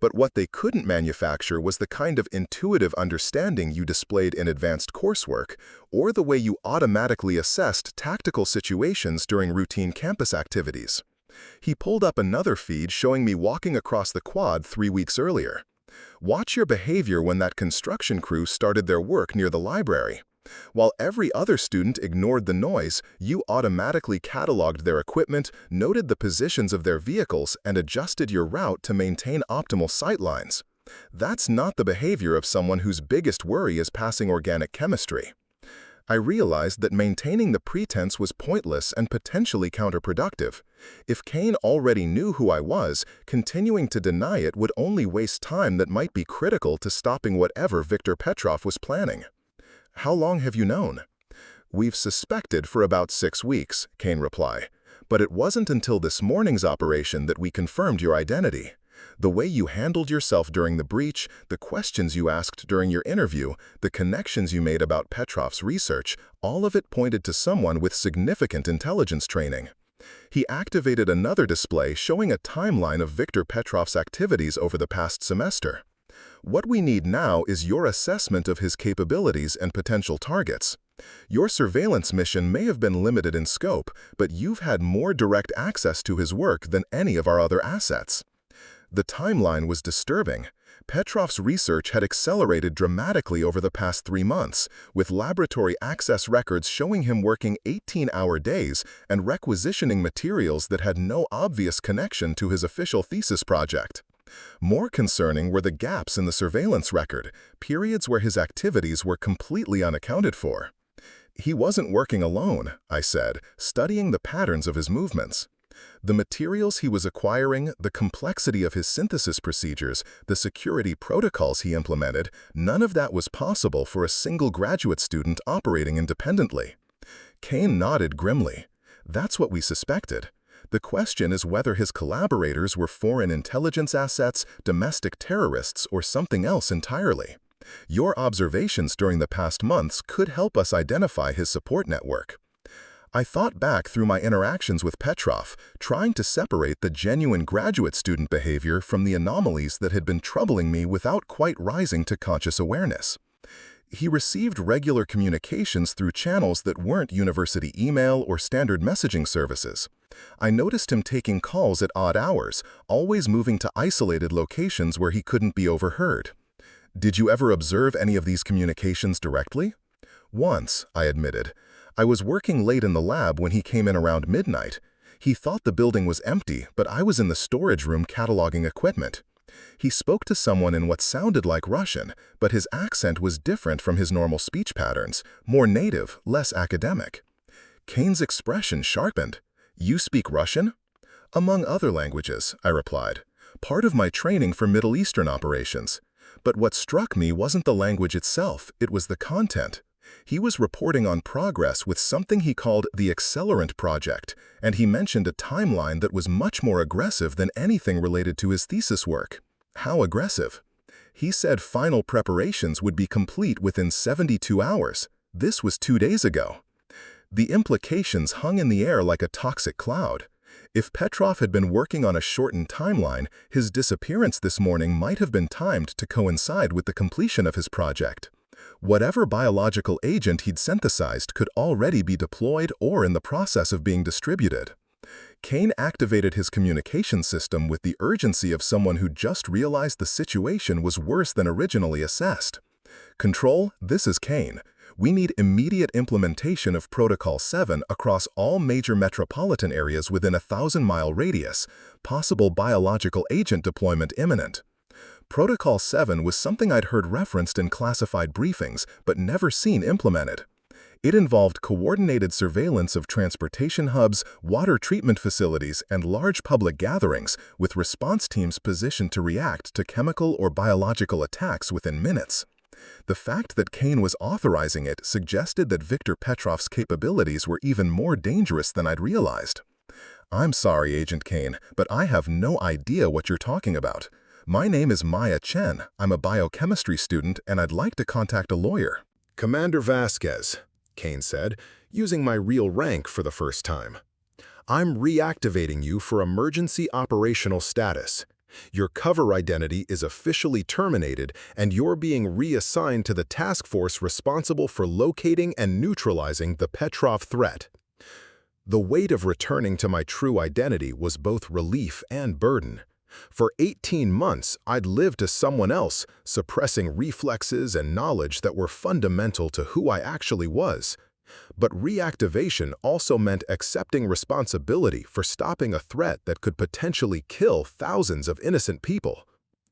But what they couldn't manufacture was the kind of intuitive understanding you displayed in advanced coursework, or the way you automatically assessed tactical situations during routine campus activities. He pulled up another feed showing me walking across the quad 3 weeks earlier. "Watch your behavior when that construction crew started their work near the library. While every other student ignored the noise, you automatically cataloged their equipment, noted the positions of their vehicles, and adjusted your route to maintain optimal sightlines. That's not the behavior of someone whose biggest worry is passing organic chemistry." I realized that maintaining the pretense was pointless and potentially counterproductive. If Kane already knew who I was, continuing to deny it would only waste time that might be critical to stopping whatever Victor Petrov was planning. "How long have you known?" "We've suspected for about 6 weeks, Kane replied. "But it wasn't until this morning's operation that we confirmed your identity. The way you handled yourself during the breach, the questions you asked during your interview, the connections you made about Petrov's research, all of it pointed to someone with significant intelligence training. He activated another display showing a timeline of Viktor Petrov's activities over the past semester. What we need now is your assessment of his capabilities and potential targets. Your surveillance mission may have been limited in scope, but you've had more direct access to his work than any of our other assets. The timeline was disturbing. Petrov's research had accelerated dramatically over the past 3 months, with laboratory access records showing him working 18-hour days and requisitioning materials that had no obvious connection to his official thesis project. More concerning were the gaps in the surveillance record, periods where his activities were completely unaccounted for. He wasn't working alone, I said, studying the patterns of his movements. The materials he was acquiring, the complexity of his synthesis procedures, the security protocols he implemented, none of that was possible for a single graduate student operating independently. Kane nodded grimly. That's what we suspected. The question is whether his collaborators were foreign intelligence assets, domestic terrorists, or something else entirely. Your observations during the past months could help us identify his support network. I thought back through my interactions with Petrov, trying to separate the genuine graduate student behavior from the anomalies that had been troubling me without quite rising to conscious awareness. He received regular communications through channels that weren't university email or standard messaging services. I noticed him taking calls at odd hours, always moving to isolated locations where he couldn't be overheard. Did you ever observe any of these communications directly? Once, I admitted. I was working late in the lab when he came in around midnight. He thought the building was empty, but I was in the storage room cataloging equipment. He spoke to someone in what sounded like Russian, but his accent was different from his normal speech patterns, more native, less academic. Kane's expression sharpened. You speak Russian? Among other languages, I replied. Part of my training for Middle Eastern operations. But what struck me wasn't the language itself, it was the content. He was reporting on progress with something he called the Accelerant project, and he mentioned a timeline that was much more aggressive than anything related to his thesis work. How aggressive? He said final preparations would be complete within 72 hours. This was 2 days ago. The implications hung in the air like a toxic cloud. If Petrov had been working on a shortened timeline, his disappearance this morning might have been timed to coincide with the completion of his project. Whatever biological agent he'd synthesized could already be deployed or in the process of being distributed. Kane activated his communication system with the urgency of someone who just realized the situation was worse than originally assessed. Control, this is Kane. We need immediate implementation of Protocol 7 across all major metropolitan areas within a 1,000-mile radius, possible biological agent deployment imminent. Protocol 7 was something I'd heard referenced in classified briefings, but never seen implemented. It involved coordinated surveillance of transportation hubs, water treatment facilities, and large public gatherings, with response teams positioned to react to chemical or biological attacks within minutes. The fact that Kane was authorizing it suggested that Viktor Petrov's capabilities were even more dangerous than I'd realized. I'm sorry, Agent Kane, but I have no idea what you're talking about. My name is Maya Chen. I'm a biochemistry student, and I'd like to contact a lawyer. Commander Vasquez, Kane said, using my real rank for the first time. I'm reactivating you for emergency operational status. Your cover identity is officially terminated, and you're being reassigned to the task force responsible for locating and neutralizing the Petrov threat. The weight of returning to my true identity was both relief and burden. For 18 months, I'd lived as someone else, suppressing reflexes and knowledge that were fundamental to who I actually was. But reactivation also meant accepting responsibility for stopping a threat that could potentially kill thousands of innocent people.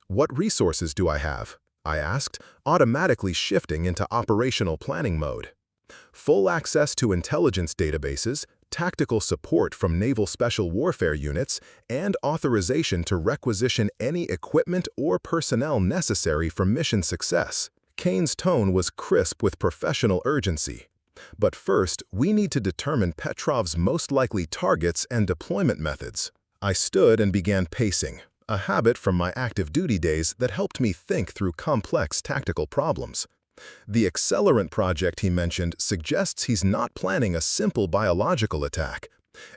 What resources do I have? I asked, automatically shifting into operational planning mode. Full access to intelligence databases, tactical support from naval special warfare units, and authorization to requisition any equipment or personnel necessary for mission success. Kane's tone was crisp with professional urgency. But first, we need to determine Petrov's most likely targets and deployment methods. I stood and began pacing, a habit from my active duty days that helped me think through complex tactical problems. The accelerant project he mentioned suggests he's not planning a simple biological attack.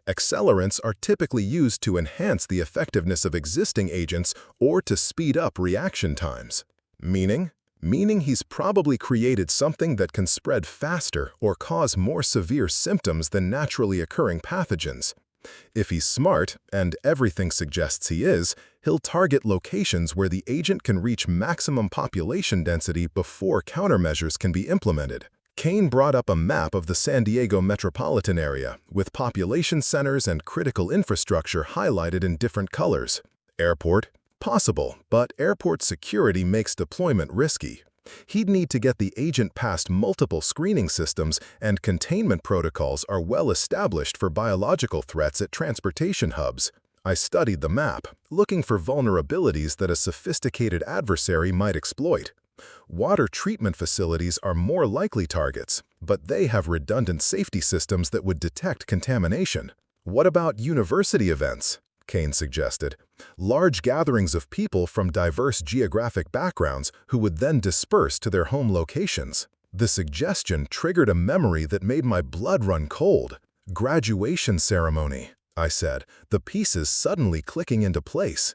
Accelerants are typically used to enhance the effectiveness of existing agents or to speed up reaction times. Meaning he's probably created something that can spread faster or cause more severe symptoms than naturally occurring pathogens. If he's smart, and everything suggests he is, he'll target locations where the agent can reach maximum population density before countermeasures can be implemented. Kane brought up a map of the San Diego metropolitan area, with population centers and critical infrastructure highlighted in different colors. Airport? Possible, but airport security makes deployment risky. He'd need to get the agent past multiple screening systems, and containment protocols are well established for biological threats at transportation hubs. I studied the map, looking for vulnerabilities that a sophisticated adversary might exploit. Water treatment facilities are more likely targets, but they have redundant safety systems that would detect contamination. What about university events? Kane suggested. Large gatherings of people from diverse geographic backgrounds who would then disperse to their home locations. The suggestion triggered a memory that made my blood run cold. Graduation ceremony, I said, the pieces suddenly clicking into place.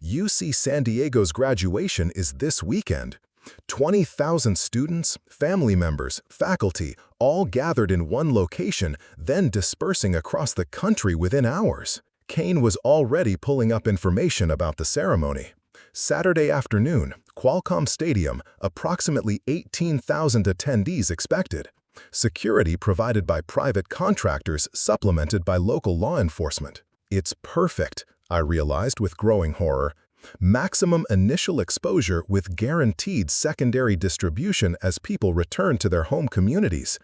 UC San Diego's graduation is this weekend. 20,000 students, family members, faculty, all gathered in one location, then dispersing across the country within hours. Kane was already pulling up information about the ceremony. Saturday afternoon, Qualcomm Stadium, approximately 18,000 attendees expected. Security provided by private contractors supplemented by local law enforcement. It's perfect, I realized with growing horror. Maximum initial exposure with guaranteed secondary distribution as people return to their home communities.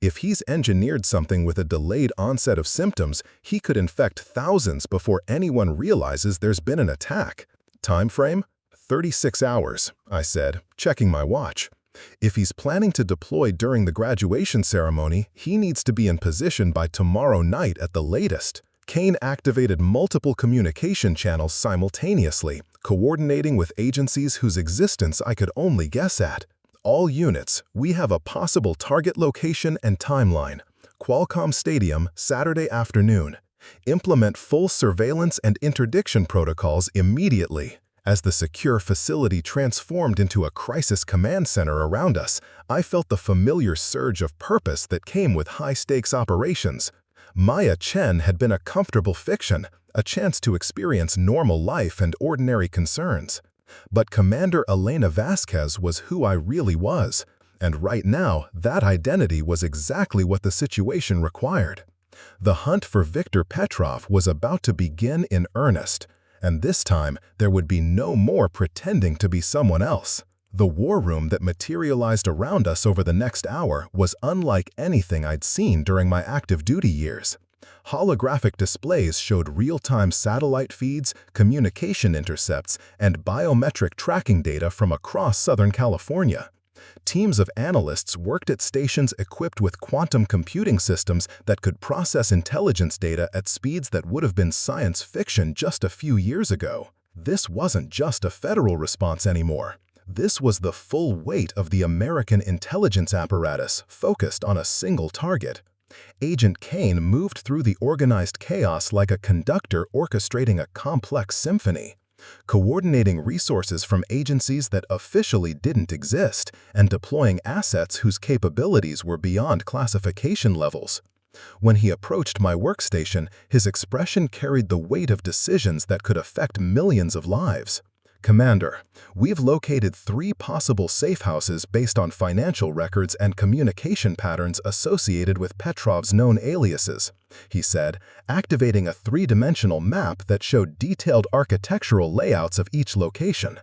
If he's engineered something with a delayed onset of symptoms, he could infect thousands before anyone realizes there's been an attack. Time frame? 36 hours, I said, checking my watch. If he's planning to deploy during the graduation ceremony, he needs to be in position by tomorrow night at the latest. Kane activated multiple communication channels simultaneously, coordinating with agencies whose existence I could only guess at. All units, we have a possible target location and timeline. Qualcomm Stadium, Saturday afternoon. Implement full surveillance and interdiction protocols immediately. As the secure facility transformed into a crisis command center around us, I felt the familiar surge of purpose that came with high-stakes operations. Maya Chen had been a comfortable fiction, a chance to experience normal life and ordinary concerns. But Commander Elena Vasquez was who I really was, and right now, that identity was exactly what the situation required. The hunt for Victor Petrov was about to begin in earnest, and this time, there would be no more pretending to be someone else. The war room that materialized around us over the next hour was unlike anything I'd seen during my active duty years. Holographic displays showed real-time satellite feeds, communication intercepts, and biometric tracking data from across Southern California. Teams of analysts worked at stations equipped with quantum computing systems that could process intelligence data at speeds that would have been science fiction just a few years ago. This wasn't just a federal response anymore. This was the full weight of the American intelligence apparatus focused on a single target. Agent Kane moved through the organized chaos like a conductor orchestrating a complex symphony, coordinating resources from agencies that officially didn't exist and deploying assets whose capabilities were beyond classification levels. When he approached my workstation, his expression carried the weight of decisions that could affect millions of lives. Commander, we've located 3 possible safe houses based on financial records and communication patterns associated with Petrov's known aliases, he said, activating a 3-dimensional map that showed detailed architectural layouts of each location.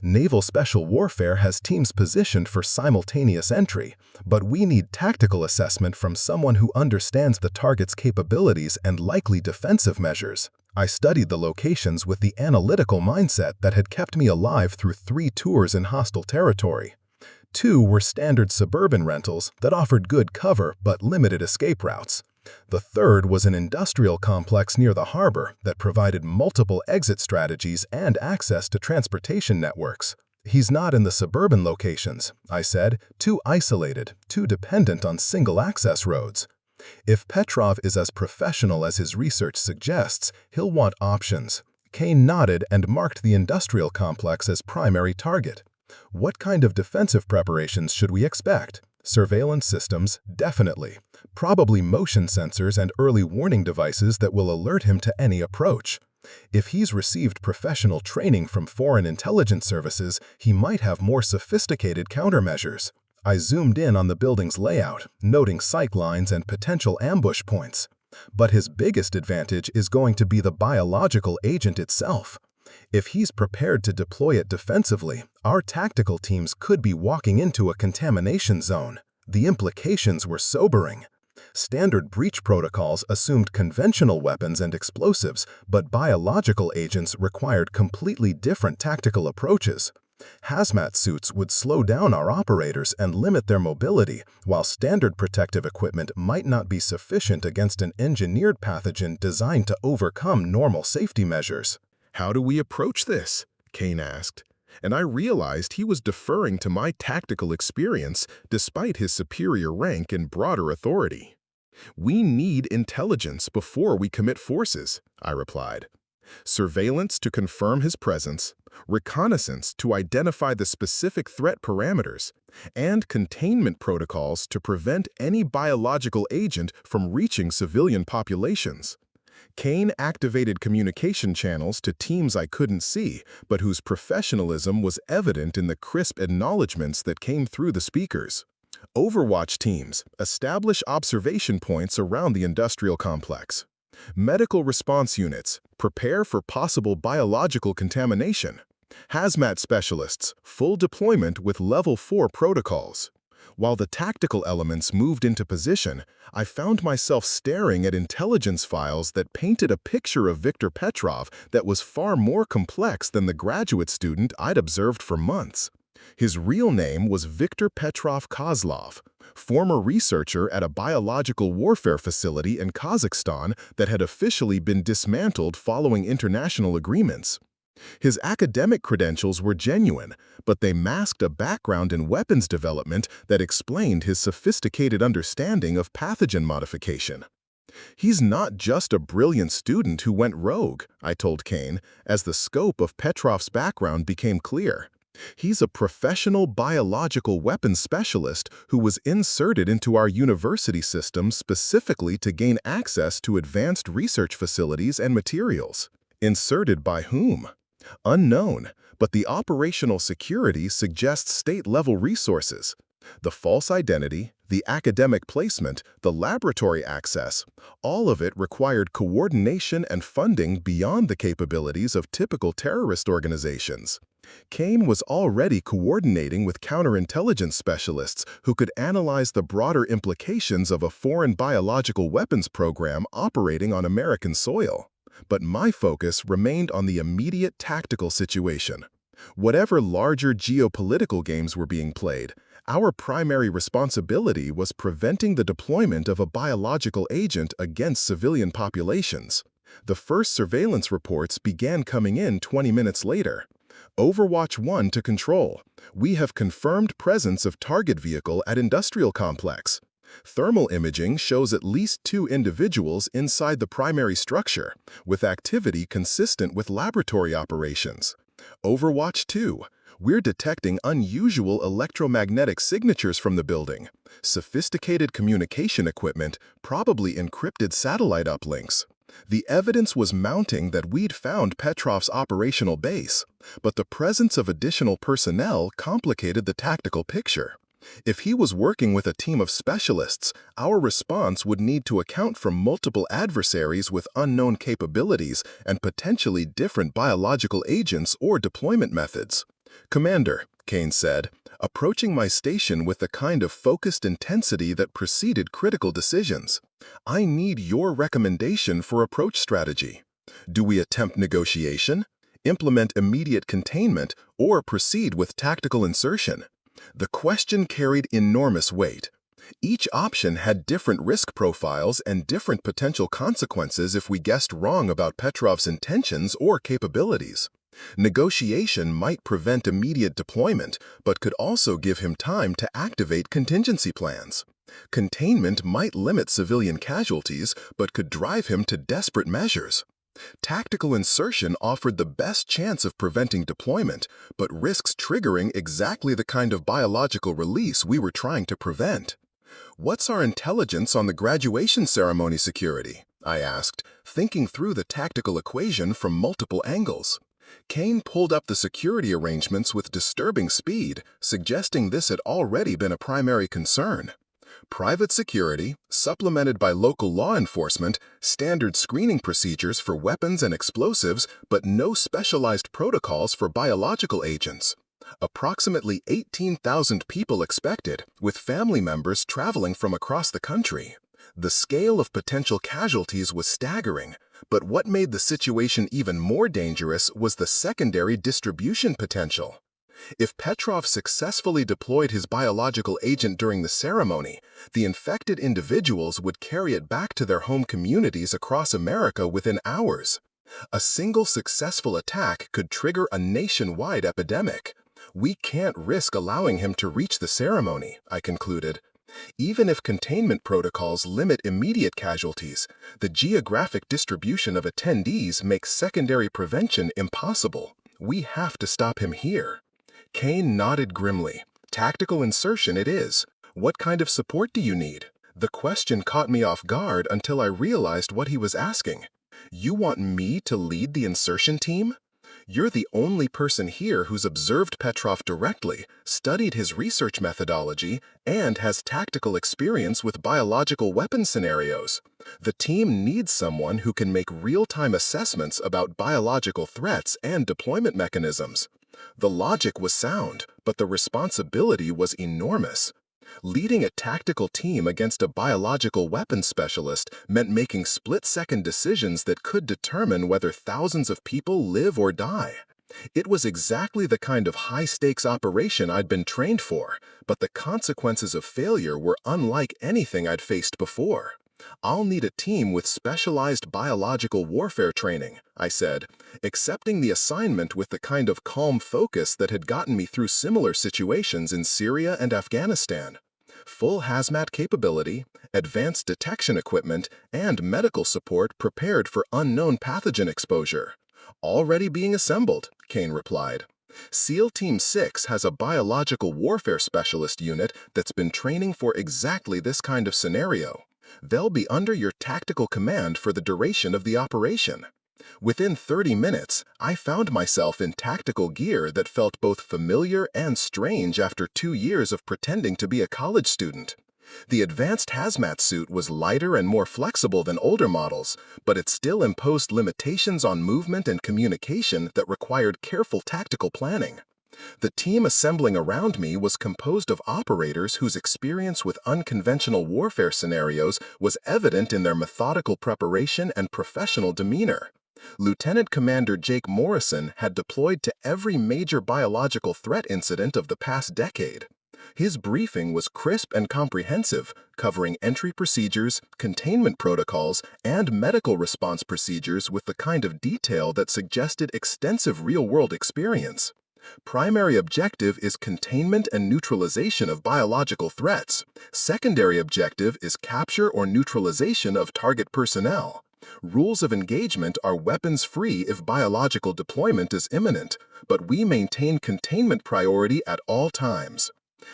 Naval Special Warfare has teams positioned for simultaneous entry, but we need tactical assessment from someone who understands the target's capabilities and likely defensive measures. I studied the locations with the analytical mindset that had kept me alive through 3 tours in hostile territory. 2 were standard suburban rentals that offered good cover but limited escape routes. The third was an industrial complex near the harbor that provided multiple exit strategies and access to transportation networks. He's not in the suburban locations, I said, too isolated, too dependent on single access roads. If Petrov is as professional as his research suggests, he'll want options. Kane nodded and marked the industrial complex as primary target. What kind of defensive preparations should we expect? Surveillance systems, definitely. Probably motion sensors and early warning devices that will alert him to any approach. If he's received professional training from foreign intelligence services, he might have more sophisticated countermeasures. I zoomed in on the building's layout, noting sight lines and potential ambush points. But his biggest advantage is going to be the biological agent itself. If he's prepared to deploy it defensively, our tactical teams could be walking into a contamination zone. The implications were sobering. Standard breach protocols assumed conventional weapons and explosives, but biological agents required completely different tactical approaches. Hazmat suits would slow down our operators and limit their mobility, while standard protective equipment might not be sufficient against an engineered pathogen designed to overcome normal safety measures. "How do we approach this?" Kane asked, and I realized he was deferring to my tactical experience despite his superior rank and broader authority. "We need intelligence before we commit forces," I replied. "Surveillance to confirm his presence, reconnaissance to identify the specific threat parameters, and containment protocols to prevent any biological agent from reaching civilian populations." Kane activated communication channels to teams I couldn't see, but whose professionalism was evident in the crisp acknowledgments that came through the speakers. "Overwatch teams, establish observation points around the industrial complex. Medical response units, prepare for possible biological contamination. Hazmat specialists, full deployment with Level 4 protocols." While the tactical elements moved into position, I found myself staring at intelligence files that painted a picture of Viktor Petrov that was far more complex than the graduate student I'd observed for months. His real name was Viktor Petrov Kozlov, former researcher at a biological warfare facility in Kazakhstan that had officially been dismantled following international agreements. His academic credentials were genuine, but they masked a background in weapons development that explained his sophisticated understanding of pathogen modification. "He's not just a brilliant student who went rogue," I told Kane, as the scope of Petrov's background became clear. "He's a professional biological weapons specialist who was inserted into our university system specifically to gain access to advanced research facilities and materials." Inserted by whom? Unknown, but the operational security suggests state-level resources. The false identity, the academic placement, the laboratory access, all of it required coordination and funding beyond the capabilities of typical terrorist organizations. Kane was already coordinating with counterintelligence specialists who could analyze the broader implications of a foreign biological weapons program operating on American soil. But my focus remained on the immediate tactical situation. Whatever larger geopolitical games were being played, our primary responsibility was preventing the deployment of a biological agent against civilian populations. The first surveillance reports began coming in 20 minutes later. "Overwatch 1 to Control. We have confirmed presence of target vehicle at industrial complex. Thermal imaging shows at least 2 individuals inside the primary structure, with activity consistent with laboratory operations. Overwatch 2. We're detecting unusual electromagnetic signatures from the building. Sophisticated communication equipment, probably encrypted satellite uplinks. The evidence was mounting that we'd found Petrov's operational base, but the presence of additional personnel complicated the tactical picture. If he was working with a team of specialists, our response would need to account for multiple adversaries with unknown capabilities and potentially different biological agents or deployment methods. "Commander," Kane said, approaching my station with the kind of focused intensity that preceded critical decisions, "I need your recommendation for approach strategy. Do we attempt negotiation, implement immediate containment, or proceed with tactical insertion?" The question carried enormous weight. Each option had different risk profiles and different potential consequences if we guessed wrong about Petrov's intentions or capabilities. Negotiation might prevent immediate deployment, but could also give him time to activate contingency plans. Containment might limit civilian casualties, but could drive him to desperate measures. Tactical insertion offered the best chance of preventing deployment, but risks triggering exactly the kind of biological release we were trying to prevent. "What's our intelligence on the graduation ceremony security?" I asked, thinking through the tactical equation from multiple angles. Kane pulled up the security arrangements with disturbing speed, suggesting this had already been a primary concern. Private security, supplemented by local law enforcement, standard screening procedures for weapons and explosives, but no specialized protocols for biological agents. Approximately 18,000 people expected, with family members traveling from across the country. The scale of potential casualties was staggering, but what made the situation even more dangerous was the secondary distribution potential. If Petrov successfully deployed his biological agent during the ceremony, the infected individuals would carry it back to their home communities across America within hours. A single successful attack could trigger a nationwide epidemic. We can't risk allowing him to reach the ceremony, I concluded. Even if containment protocols limit immediate casualties, the geographic distribution of attendees makes secondary prevention impossible. We have to stop him here. Kane nodded grimly. "Tactical insertion it is. What kind of support do you need?" The question caught me off guard until I realized what he was asking. "You want me to lead the insertion team? You're the only person here who's observed Petrov directly, studied his research methodology, and has tactical experience with biological weapon scenarios. The team needs someone who can make real-time assessments about biological threats and deployment mechanisms." The logic was sound, but the responsibility was enormous. Leading a tactical team against a biological weapons specialist meant making split-second decisions that could determine whether thousands of people live or die. It was exactly the kind of high-stakes operation I'd been trained for, but the consequences of failure were unlike anything I'd faced before. "I'll need a team with specialized biological warfare training," I said, accepting the assignment with the kind of calm focus that had gotten me through similar situations in Syria and Afghanistan. Full hazmat capability, advanced detection equipment, and medical support prepared for unknown pathogen exposure. "Already being assembled," Kane replied. "SEAL Team 6 has a biological warfare specialist unit that's been training for exactly this kind of scenario. They'll be under your tactical command for the duration of the operation." Within 30 minutes, I found myself in tactical gear that felt both familiar and strange after 2 years of pretending to be a college student. The advanced hazmat suit was lighter and more flexible than older models, but it still imposed limitations on movement and communication that required careful tactical planning. The team assembling around me was composed of operators whose experience with unconventional warfare scenarios was evident in their methodical preparation and professional demeanor. Lieutenant Commander Jake Morrison had deployed to every major biological threat incident of the past decade. His briefing was crisp and comprehensive, covering entry procedures, containment protocols, and medical response procedures with the kind of detail that suggested extensive real-world experience. Primary objective is containment and neutralization of biological threats. Secondary objective is capture or neutralization of target personnel. Rules of engagement are weapons-free if biological deployment is imminent, but we maintain containment priority at all times.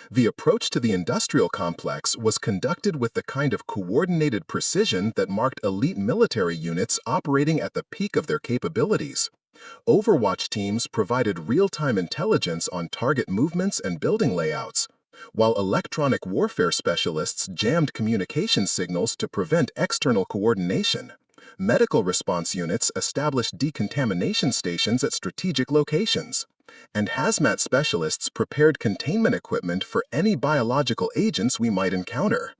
The approach to the industrial complex was conducted with the kind of coordinated precision that marked elite military units operating at the peak of their capabilities. Overwatch teams provided real-time intelligence on target movements and building layouts, while electronic warfare specialists jammed communication signals to prevent external coordination. Medical response units established decontamination stations at strategic locations, and hazmat specialists prepared containment equipment for any biological agents we might encounter.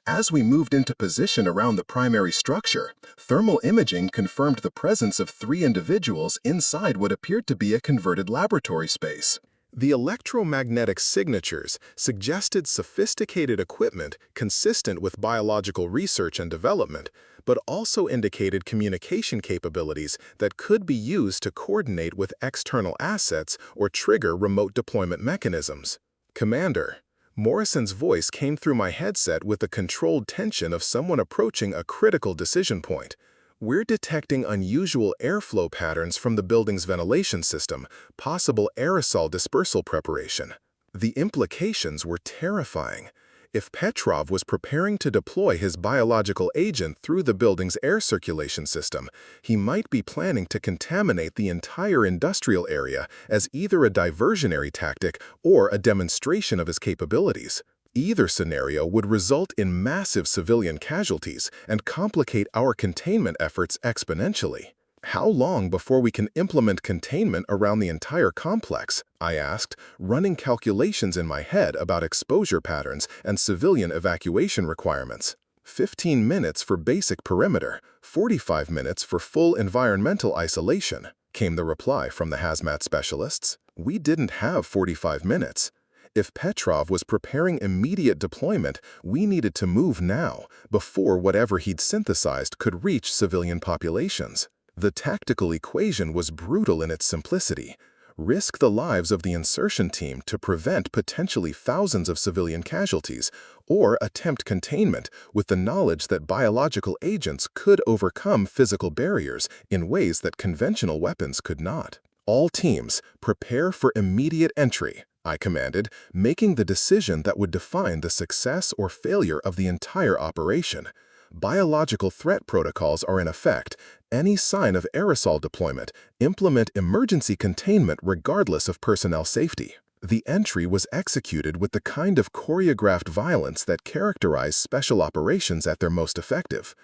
As we moved into position around the primary structure, thermal imaging confirmed the presence of 3 individuals inside what appeared to be a converted laboratory space. The electromagnetic signatures suggested sophisticated equipment consistent with biological research and development, but also indicated communication capabilities that could be used to coordinate with external assets or trigger remote deployment mechanisms. "Commander," Morrison's voice came through my headset with the controlled tension of someone approaching a critical decision point. "We're detecting unusual airflow patterns from the building's ventilation system, possible aerosol dispersal preparation." The implications were terrifying. If Petrov was preparing to deploy his biological agent through the building's air circulation system, he might be planning to contaminate the entire industrial area as either a diversionary tactic or a demonstration of his capabilities. Either scenario would result in massive civilian casualties and complicate our containment efforts exponentially. "How long before we can implement containment around the entire complex?" I asked, running calculations in my head about exposure patterns and civilian evacuation requirements. 15 minutes for basic perimeter, 45 minutes for full environmental isolation," came the reply from the hazmat specialists. We didn't have 45 minutes. If Petrov was preparing immediate deployment, we needed to move now, before whatever he'd synthesized could reach civilian populations. The tactical equation was brutal in its simplicity. Risk the lives of the insertion team to prevent potentially thousands of civilian casualties, or attempt containment with the knowledge that biological agents could overcome physical barriers in ways that conventional weapons could not. "All teams, prepare for immediate entry," I commanded, making the decision that would define the success or failure of the entire operation. Biological threat protocols are in effect. Any sign of aerosol deployment, implement emergency containment regardless of personnel safety. The entry was executed with the kind of choreographed violence that characterized special operations at their most effective.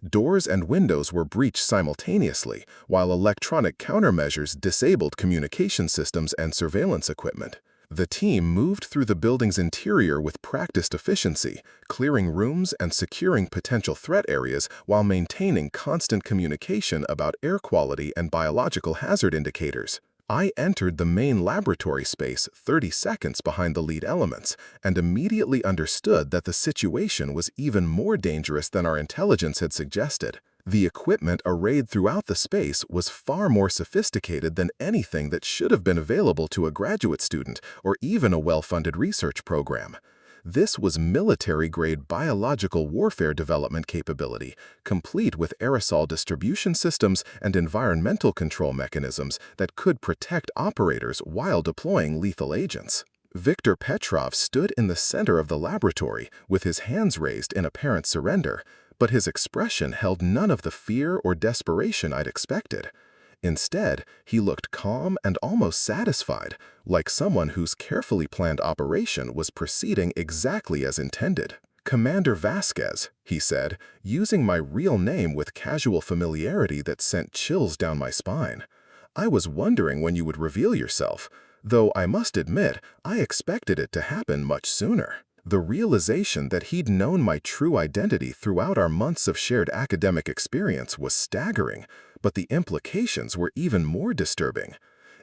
Doors and windows were breached simultaneously, while electronic countermeasures disabled communication systems and surveillance equipment. The team moved through the building's interior with practiced efficiency, clearing rooms and securing potential threat areas while maintaining constant communication about air quality and biological hazard indicators. I entered the main laboratory space 30 seconds behind the lead elements and immediately understood that the situation was even more dangerous than our intelligence had suggested. The equipment arrayed throughout the space was far more sophisticated than anything that should have been available to a graduate student or even a well-funded research program. This was military-grade biological warfare development capability, complete with aerosol distribution systems and environmental control mechanisms that could protect operators while deploying lethal agents. Viktor Petrov stood in the center of the laboratory with his hands raised in apparent surrender, but his expression held none of the fear or desperation I'd expected. Instead, he looked calm and almost satisfied, like someone whose carefully planned operation was proceeding exactly as intended. "Commander Vasquez," he said, using my real name with casual familiarity that sent chills down my spine. "I was wondering when you would reveal yourself, though I must admit I expected it to happen much sooner." The realization that he'd known my true identity throughout our months of shared academic experience was staggering, but the implications were even more disturbing.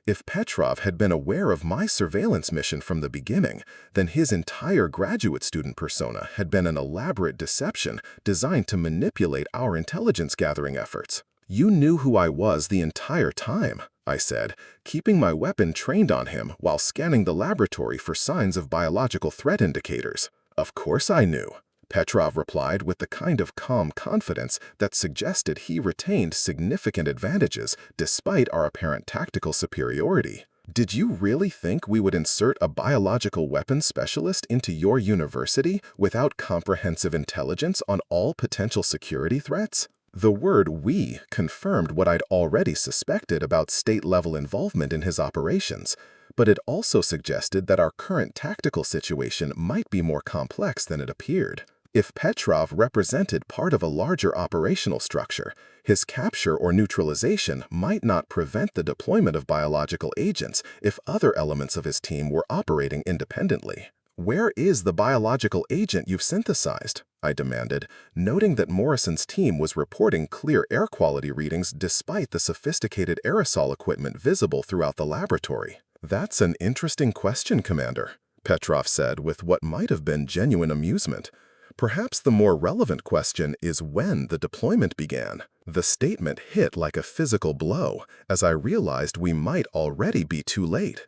If Petrov had been aware of my surveillance mission from the beginning, then his entire graduate student persona had been an elaborate deception designed to manipulate our intelligence-gathering efforts. "You knew who I was the entire time," I said, keeping my weapon trained on him while scanning the laboratory for signs of biological threat indicators. "Of course I knew," Petrov replied with the kind of calm confidence that suggested he retained significant advantages despite our apparent tactical superiority. "Did you really think we would insert a biological weapons specialist into your university without comprehensive intelligence on all potential security threats?" The word "we" confirmed what I'd already suspected about state-level involvement in his operations, but it also suggested that our current tactical situation might be more complex than it appeared. If Petrov represented part of a larger operational structure, his capture or neutralization might not prevent the deployment of biological agents if other elements of his team were operating independently. "Where is the biological agent you've synthesized?" I demanded, noting that Morrison's team was reporting clear air quality readings despite the sophisticated aerosol equipment visible throughout the laboratory. That's an interesting question, Commander, Petrov said with what might have been genuine amusement. Perhaps the more relevant question is when the deployment began. The statement hit like a physical blow, as I realized we might already be too late.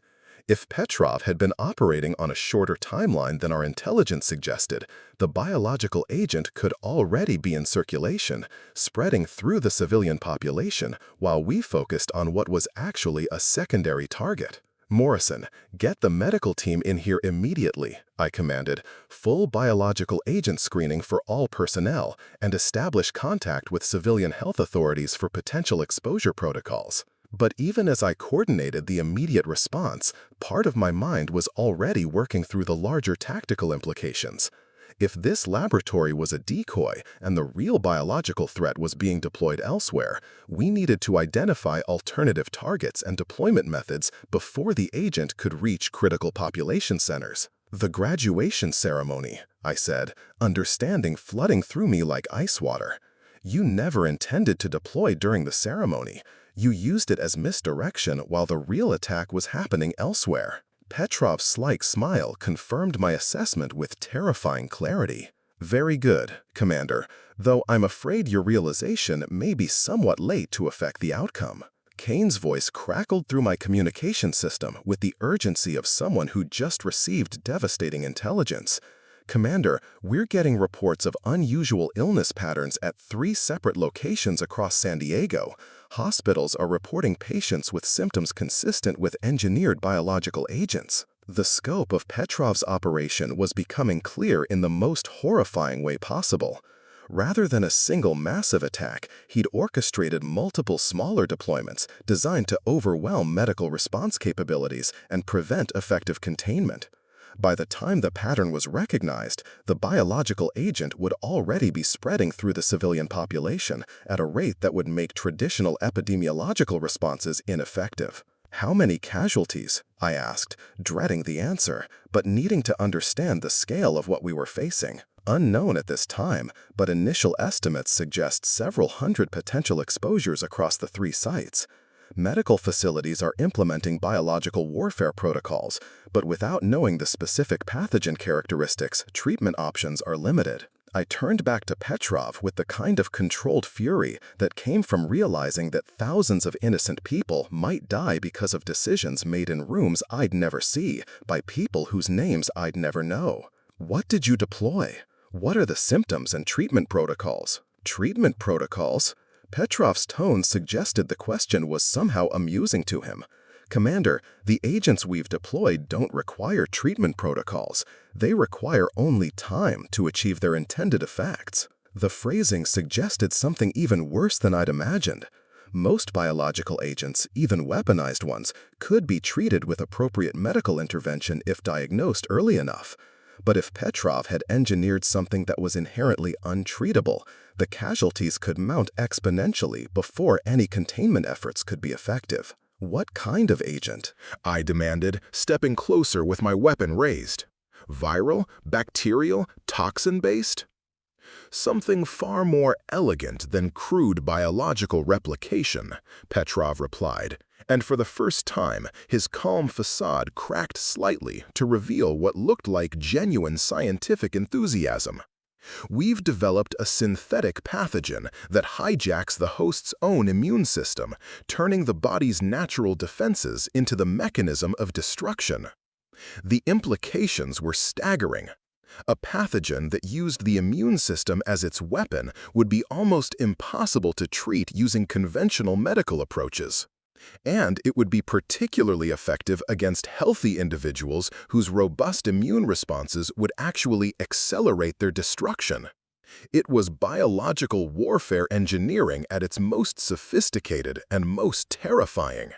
If Petrov had been operating on a shorter timeline than our intelligence suggested, the biological agent could already be in circulation, spreading through the civilian population while we focused on what was actually a secondary target. Morrison, get the medical team in here immediately, I commanded, full biological agent screening for all personnel, and establish contact with civilian health authorities for potential exposure protocols. But even as I coordinated the immediate response, part of my mind was already working through the larger tactical implications. If this laboratory was a decoy and the real biological threat was being deployed elsewhere, we needed to identify alternative targets and deployment methods before the agent could reach critical population centers. The graduation ceremony, I said, understanding flooding through me like ice water. You never intended to deploy during the ceremony. You used it as misdirection while the real attack was happening elsewhere. Petrov's slight smile confirmed my assessment with terrifying clarity. Very good, Commander, though I'm afraid your realization may be somewhat late to affect the outcome. Kane's voice crackled through my communication system with the urgency of someone who just received devastating intelligence. Commander, we're getting reports of unusual illness patterns at 3 separate locations across San Diego. Hospitals are reporting patients with symptoms consistent with engineered biological agents. The scope of Petrov's operation was becoming clear in the most horrifying way possible. Rather than a single massive attack, he'd orchestrated multiple smaller deployments designed to overwhelm medical response capabilities and prevent effective containment. By the time the pattern was recognized, the biological agent would already be spreading through the civilian population at a rate that would make traditional epidemiological responses ineffective. How many casualties? I asked, dreading the answer, but needing to understand the scale of what we were facing. Unknown at this time, but initial estimates suggest several hundred potential exposures across the 3 sites. Medical facilities are implementing biological warfare protocols, but without knowing the specific pathogen characteristics, treatment options are limited. I turned back to Petrov with the kind of controlled fury that came from realizing that thousands of innocent people might die because of decisions made in rooms I'd never see by people whose names I'd never know. What did you deploy? What are the symptoms and treatment protocols? Treatment protocols? Petrov's tone suggested the question was somehow amusing to him. Commander, the agents we've deployed don't require treatment protocols. They require only time to achieve their intended effects. The phrasing suggested something even worse than I'd imagined. Most biological agents, even weaponized ones, could be treated with appropriate medical intervention if diagnosed early enough. But if Petrov had engineered something that was inherently untreatable, the casualties could mount exponentially before any containment efforts could be effective. What kind of agent? I demanded, stepping closer with my weapon raised. Viral? Bacterial? Toxin-based? Something far more elegant than crude biological replication, Petrov replied, and for the first time, his calm facade cracked slightly to reveal what looked like genuine scientific enthusiasm. We've developed a synthetic pathogen that hijacks the host's own immune system, turning the body's natural defenses into the mechanism of destruction. The implications were staggering. A pathogen that used the immune system as its weapon would be almost impossible to treat using conventional medical approaches. And it would be particularly effective against healthy individuals whose robust immune responses would actually accelerate their destruction. It was biological warfare engineering at its most sophisticated and most terrifying.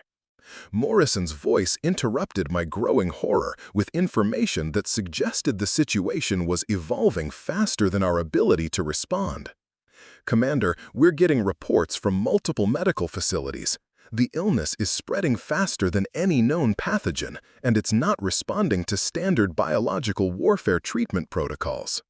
Morrison's voice interrupted my growing horror with information that suggested the situation was evolving faster than our ability to respond. Commander, we're getting reports from multiple medical facilities. The illness is spreading faster than any known pathogen, and it's not responding to standard biological warfare treatment protocols.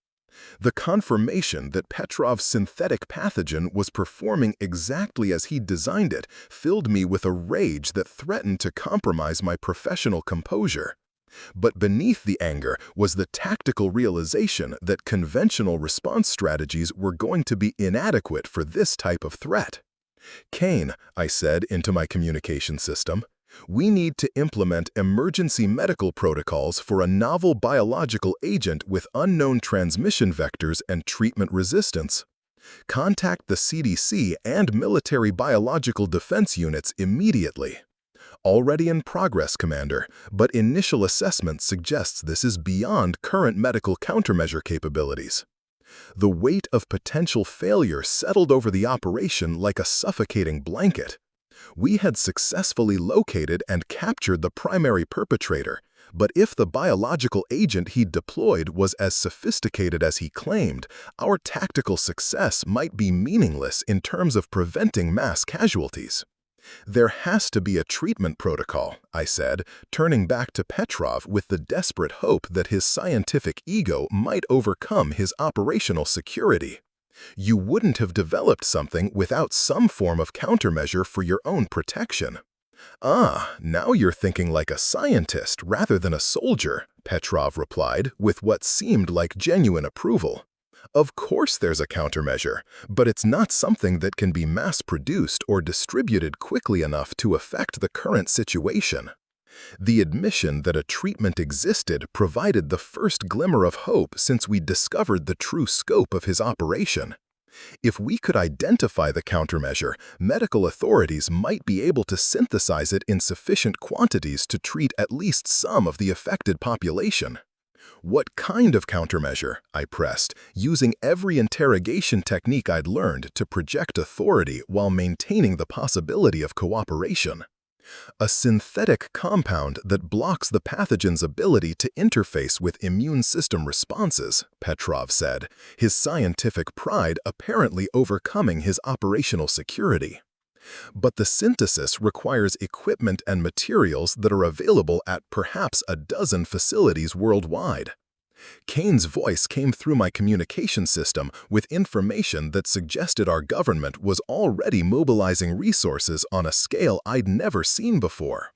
The confirmation that Petrov's synthetic pathogen was performing exactly as he'd designed it filled me with a rage that threatened to compromise my professional composure. But beneath the anger was the tactical realization that conventional response strategies were going to be inadequate for this type of threat. "Kane," I said into my communication system, "we need to implement emergency medical protocols for a novel biological agent with unknown transmission vectors and treatment resistance. Contact the CDC and military biological defense units immediately." "Already in progress, Commander, but initial assessment suggests this is beyond current medical countermeasure capabilities." The weight of potential failure settled over the operation like a suffocating blanket. We had successfully located and captured the primary perpetrator, but if the biological agent he deployed was as sophisticated as he claimed, our tactical success might be meaningless in terms of preventing mass casualties. "There has to be a treatment protocol," I said, turning back to Petrov with the desperate hope that his scientific ego might overcome his operational security. "You wouldn't have developed something without some form of countermeasure for your own protection." "Ah, now you're thinking like a scientist rather than a soldier," Petrov replied with what seemed like genuine approval. "Of course there's a countermeasure, but it's not something that can be mass-produced or distributed quickly enough to affect the current situation." The admission that a treatment existed provided the first glimmer of hope since we discovered the true scope of his operation. If we could identify the countermeasure, medical authorities might be able to synthesize it in sufficient quantities to treat at least some of the affected population. "What kind of countermeasure?" I pressed, using every interrogation technique I'd learned to project authority while maintaining the possibility of cooperation. "A synthetic compound that blocks the pathogen's ability to interface with immune system responses," Petrov said, his scientific pride apparently overcoming his operational security. "But the synthesis requires equipment and materials that are available at perhaps a dozen facilities worldwide." Kane's voice came through my communication system with information that suggested our government was already mobilizing resources on a scale I'd never seen before.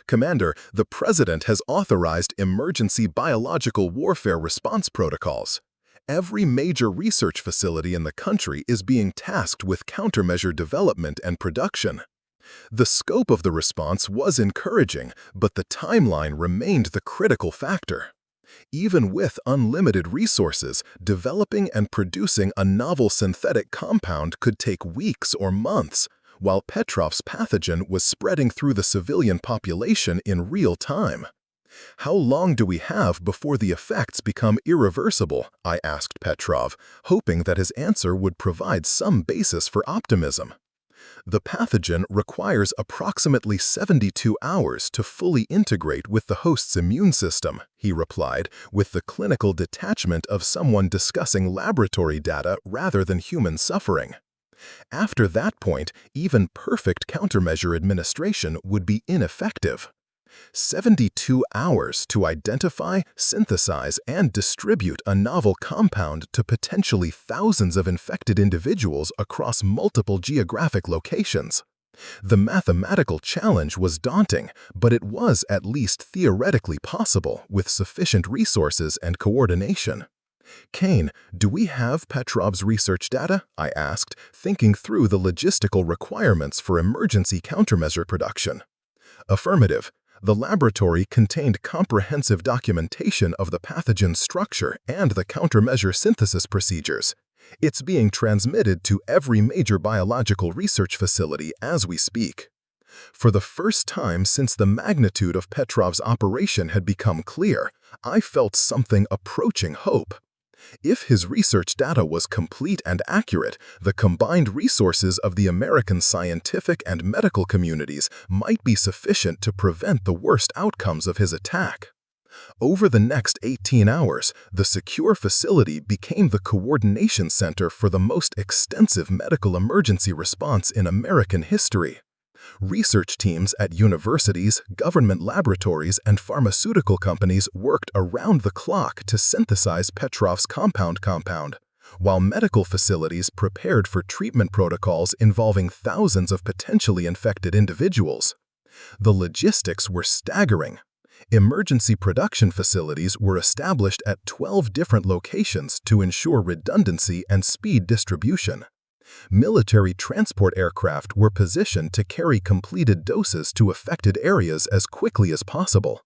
"Commander, the President has authorized emergency biological warfare response protocols. Every major research facility in the country is being tasked with countermeasure development and production." The scope of the response was encouraging, but the timeline remained the critical factor. Even with unlimited resources, developing and producing a novel synthetic compound could take weeks or months, while Petrov's pathogen was spreading through the civilian population in real time. "How long do we have before the effects become irreversible?" I asked Petrov, hoping that his answer would provide some basis for optimism. "The pathogen requires approximately 72 hours to fully integrate with the host's immune system," he replied, with the clinical detachment of someone discussing laboratory data rather than human suffering. "After that point, even perfect countermeasure administration would be ineffective." 72 hours to identify, synthesize, and distribute a novel compound to potentially thousands of infected individuals across multiple geographic locations. The mathematical challenge was daunting, but it was at least theoretically possible with sufficient resources and coordination. "Kane, do we have Petrov's research data?" I asked, thinking through the logistical requirements for emergency countermeasure production. "Affirmative. The laboratory contained comprehensive documentation of the pathogen's structure and the countermeasure synthesis procedures. It's being transmitted to every major biological research facility as we speak." For the first time since the magnitude of Petrov's operation had become clear, I felt something approaching hope. If his research data was complete and accurate, the combined resources of the American scientific and medical communities might be sufficient to prevent the worst outcomes of his attack. Over the next 18 hours, the secure facility became the coordination center for the most extensive medical emergency response in American history. Research teams at universities, government laboratories, and pharmaceutical companies worked around the clock to synthesize Petrov's compound, while medical facilities prepared for treatment protocols involving thousands of potentially infected individuals. The logistics were staggering. Emergency production facilities were established at 12 different locations to ensure redundancy and speed distribution. Military transport aircraft were positioned to carry completed doses to affected areas as quickly as possible.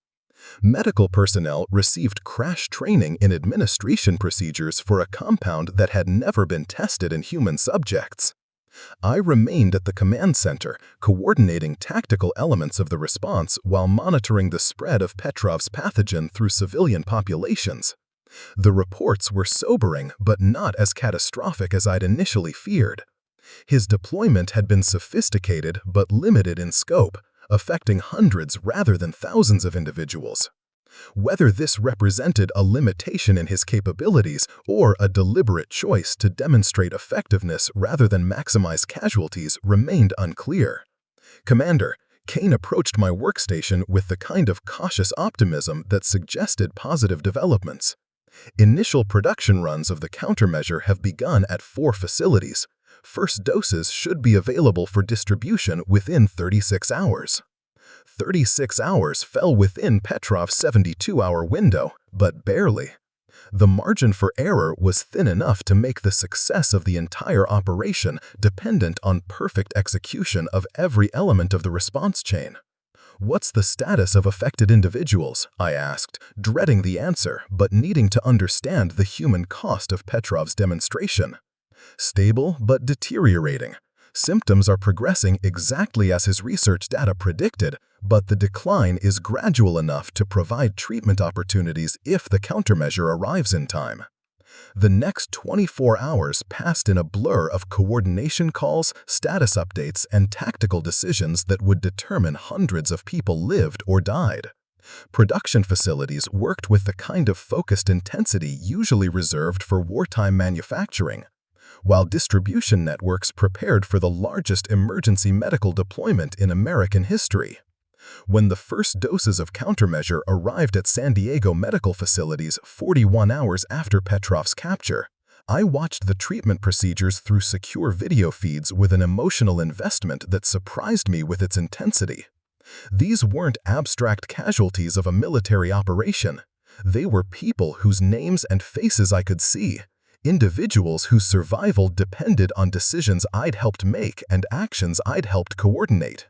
Medical personnel received crash training in administration procedures for a compound that had never been tested in human subjects. I remained at the command center, coordinating tactical elements of the response while monitoring the spread of Petrov's pathogen through civilian populations. The reports were sobering but not as catastrophic as I'd initially feared. His deployment had been sophisticated but limited in scope, affecting hundreds rather than thousands of individuals. Whether this represented a limitation in his capabilities or a deliberate choice to demonstrate effectiveness rather than maximize casualties remained unclear. Commander, Kane approached my workstation with the kind of cautious optimism that suggested positive developments. Initial production runs of the countermeasure have begun at 4 facilities. First doses should be available for distribution within 36 hours. 36 hours fell within Petrov's 72-hour window, but barely. The margin for error was thin enough to make the success of the entire operation dependent on perfect execution of every element of the response chain. "What's the status of affected individuals?" I asked, dreading the answer but needing to understand the human cost of Petrov's demonstration. "Stable but deteriorating. Symptoms are progressing exactly as his research data predicted, but the decline is gradual enough to provide treatment opportunities if the countermeasure arrives in time." The next 24 hours passed in a blur of coordination calls, status updates, and tactical decisions that would determine hundreds of people lived or died. Production facilities worked with the kind of focused intensity usually reserved for wartime manufacturing, while distribution networks prepared for the largest emergency medical deployment in American history. When the first doses of countermeasure arrived at San Diego medical facilities 41 hours after Petrov's capture, I watched the treatment procedures through secure video feeds with an emotional investment that surprised me with its intensity. These weren't abstract casualties of a military operation. They were people whose names and faces I could see, individuals whose survival depended on decisions I'd helped make and actions I'd helped coordinate.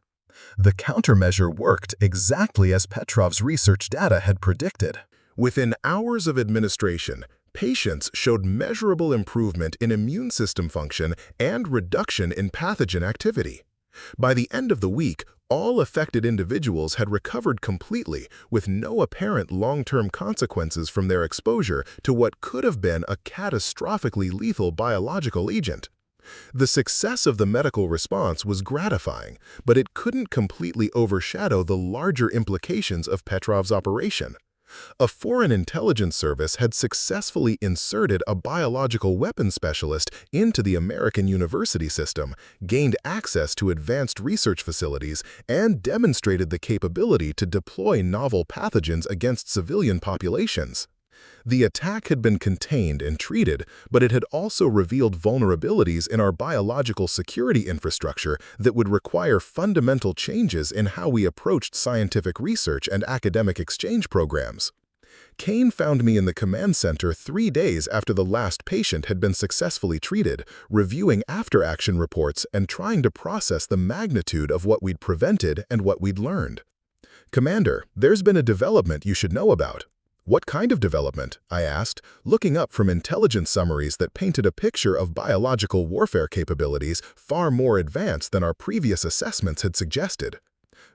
The countermeasure worked exactly as Petrov's research data had predicted. Within hours of administration, patients showed measurable improvement in immune system function and reduction in pathogen activity. By the end of the week, all affected individuals had recovered completely with no apparent long-term consequences from their exposure to what could have been a catastrophically lethal biological agent. The success of the medical response was gratifying, but it couldn't completely overshadow the larger implications of Petrov's operation. A foreign intelligence service had successfully inserted a biological weapons specialist into the American university system, gained access to advanced research facilities, and demonstrated the capability to deploy novel pathogens against civilian populations. The attack had been contained and treated, but it had also revealed vulnerabilities in our biological security infrastructure that would require fundamental changes in how we approached scientific research and academic exchange programs. Kane found me in the command center 3 days after the last patient had been successfully treated, reviewing after-action reports and trying to process the magnitude of what we'd prevented and what we'd learned. "Commander, there's been a development you should know about." "What kind of development?" I asked, looking up from intelligence summaries that painted a picture of biological warfare capabilities far more advanced than our previous assessments had suggested.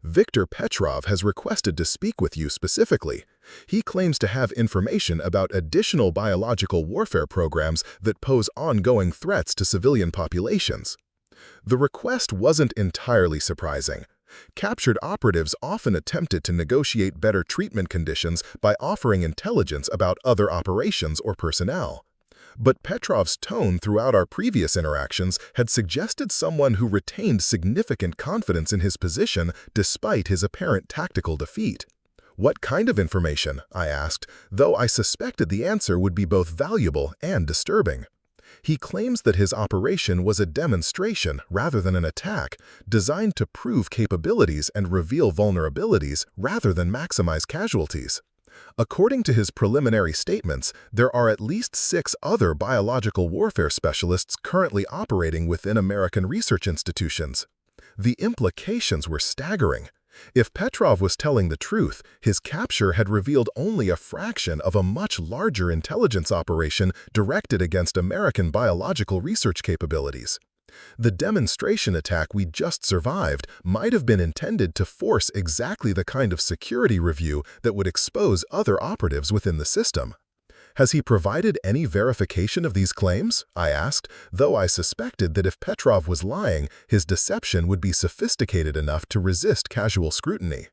"Victor Petrov has requested to speak with you specifically. He claims to have information about additional biological warfare programs that pose ongoing threats to civilian populations." The request wasn't entirely surprising. Captured operatives often attempted to negotiate better treatment conditions by offering intelligence about other operations or personnel. But Petrov's tone throughout our previous interactions had suggested someone who retained significant confidence in his position despite his apparent tactical defeat. "What kind of information?" I asked, though I suspected the answer would be both valuable and disturbing. He claims that his operation was a demonstration rather than an attack, designed to prove capabilities and reveal vulnerabilities rather than maximize casualties. According to his preliminary statements, there are at least 6 other biological warfare specialists currently operating within American research institutions. The implications were staggering. If Petrov was telling the truth, his capture had revealed only a fraction of a much larger intelligence operation directed against American biological research capabilities. The demonstration attack we just survived might have been intended to force exactly the kind of security review that would expose other operatives within the system. "Has he provided any verification of these claims?" I asked, though I suspected that if Petrov was lying, his deception would be sophisticated enough to resist casual scrutiny.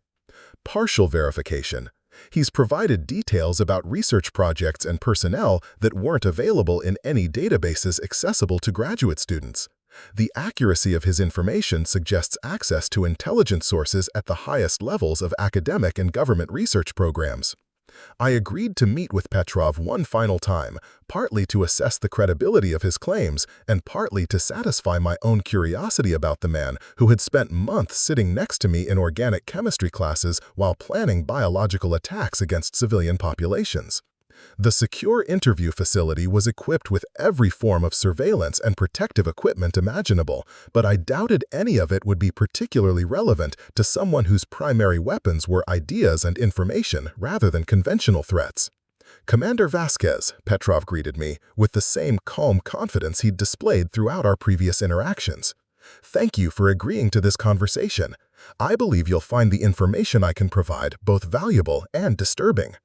"Partial verification. He's provided details about research projects and personnel that weren't available in any databases accessible to graduate students. The accuracy of his information suggests access to intelligence sources at the highest levels of academic and government research programs." I agreed to meet with Petrov one final time, partly to assess the credibility of his claims and partly to satisfy my own curiosity about the man who had spent months sitting next to me in organic chemistry classes while planning biological attacks against civilian populations. The secure interview facility was equipped with every form of surveillance and protective equipment imaginable, but I doubted any of it would be particularly relevant to someone whose primary weapons were ideas and information rather than conventional threats. "Commander Vasquez," Petrov greeted me, with the same calm confidence he'd displayed throughout our previous interactions. "Thank you for agreeing to this conversation. I believe you'll find the information I can provide both valuable and disturbing."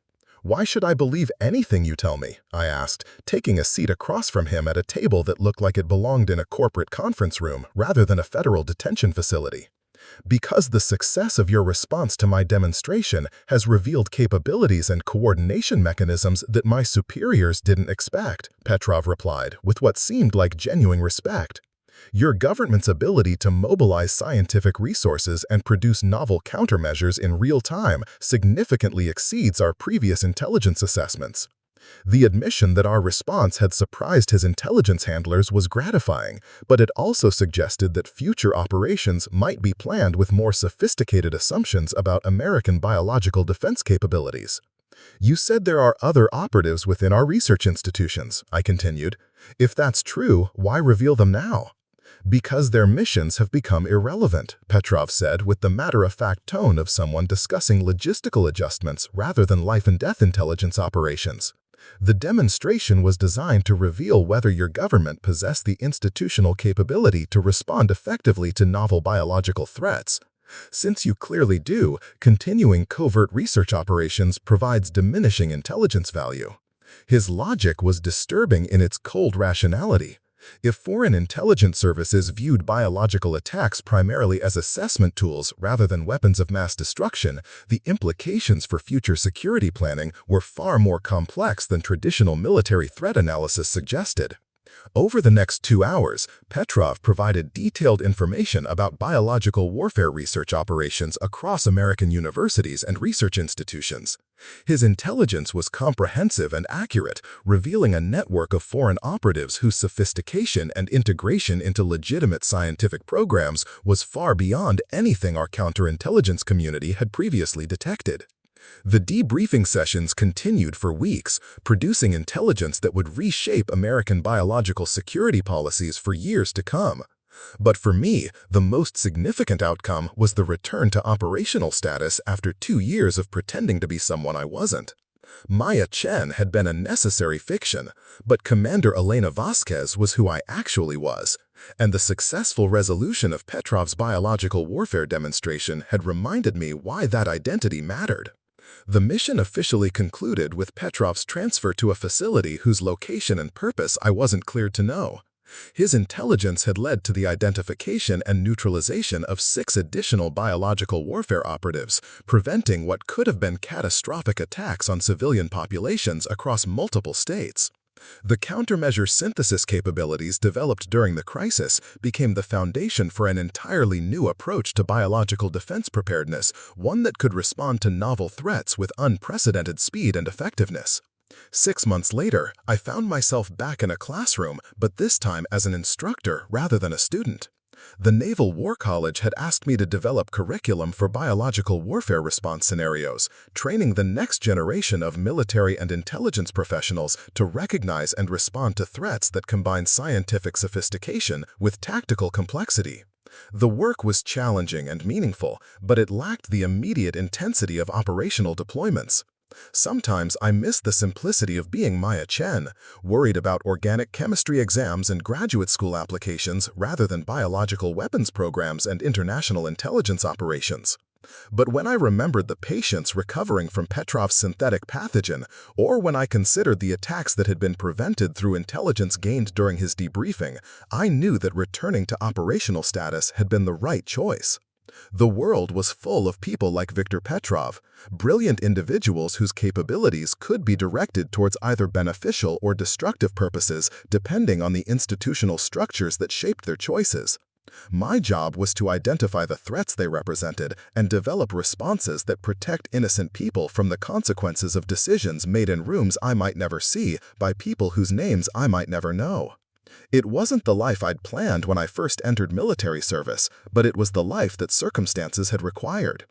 "Why should I believe anything you tell me?" I asked, taking a seat across from him at a table that looked like it belonged in a corporate conference room rather than a federal detention facility. "Because the success of your response to my demonstration has revealed capabilities and coordination mechanisms that my superiors didn't expect," Petrov replied, with what seemed like genuine respect. "Your government's ability to mobilize scientific resources and produce novel countermeasures in real time significantly exceeds our previous intelligence assessments." The admission that our response had surprised his intelligence handlers was gratifying, but it also suggested that future operations might be planned with more sophisticated assumptions about American biological defense capabilities. "You said there are other operatives within our research institutions," I continued. "If that's true, why reveal them now?" "Because their missions have become irrelevant," Petrov said with the matter-of-fact tone of someone discussing logistical adjustments rather than life-and-death intelligence operations. "The demonstration was designed to reveal whether your government possessed the institutional capability to respond effectively to novel biological threats. Since you clearly do, continuing covert research operations provides diminishing intelligence value." His logic was disturbing in its cold rationality. If foreign intelligence services viewed biological attacks primarily as assessment tools rather than weapons of mass destruction, the implications for future security planning were far more complex than traditional military threat analysis suggested. Over the next 2 hours, Petrov provided detailed information about biological warfare research operations across American universities and research institutions. His intelligence was comprehensive and accurate, revealing a network of foreign operatives whose sophistication and integration into legitimate scientific programs was far beyond anything our counterintelligence community had previously detected. The debriefing sessions continued for weeks, producing intelligence that would reshape American biological security policies for years to come. But for me, the most significant outcome was the return to operational status after 2 years of pretending to be someone I wasn't. Maya Chen had been a necessary fiction, but Commander Elena Vasquez was who I actually was, and the successful resolution of Petrov's biological warfare demonstration had reminded me why that identity mattered. The mission officially concluded with Petrov's transfer to a facility whose location and purpose I wasn't cleared to know. His intelligence had led to the identification and neutralization of 6 additional biological warfare operatives, preventing what could have been catastrophic attacks on civilian populations across multiple states. The countermeasure synthesis capabilities developed during the crisis became the foundation for an entirely new approach to biological defense preparedness, one that could respond to novel threats with unprecedented speed and effectiveness. 6 months later, I found myself back in a classroom, but this time as an instructor rather than a student. The Naval War College had asked me to develop curriculum for biological warfare response scenarios, training the next generation of military and intelligence professionals to recognize and respond to threats that combine scientific sophistication with tactical complexity. The work was challenging and meaningful, but it lacked the immediate intensity of operational deployments. Sometimes I missed the simplicity of being Maya Chen, worried about organic chemistry exams and graduate school applications rather than biological weapons programs and international intelligence operations. But when I remembered the patients recovering from Petrov's synthetic pathogen, or when I considered the attacks that had been prevented through intelligence gained during his debriefing, I knew that returning to operational status had been the right choice. The world was full of people like Viktor Petrov, brilliant individuals whose capabilities could be directed towards either beneficial or destructive purposes depending on the institutional structures that shaped their choices. My job was to identify the threats they represented and develop responses that protect innocent people from the consequences of decisions made in rooms I might never see by people whose names I might never know. It wasn't the life I'd planned when I first entered military service, but it was the life that circumstances had required.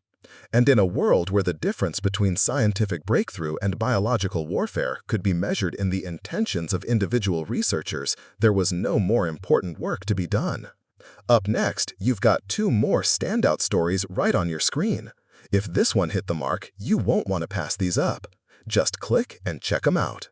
And in a world where the difference between scientific breakthrough and biological warfare could be measured in the intentions of individual researchers, there was no more important work to be done. Up next, you've got 2 more standout stories right on your screen. If this one hit the mark, you won't want to pass these up. Just click and check them out.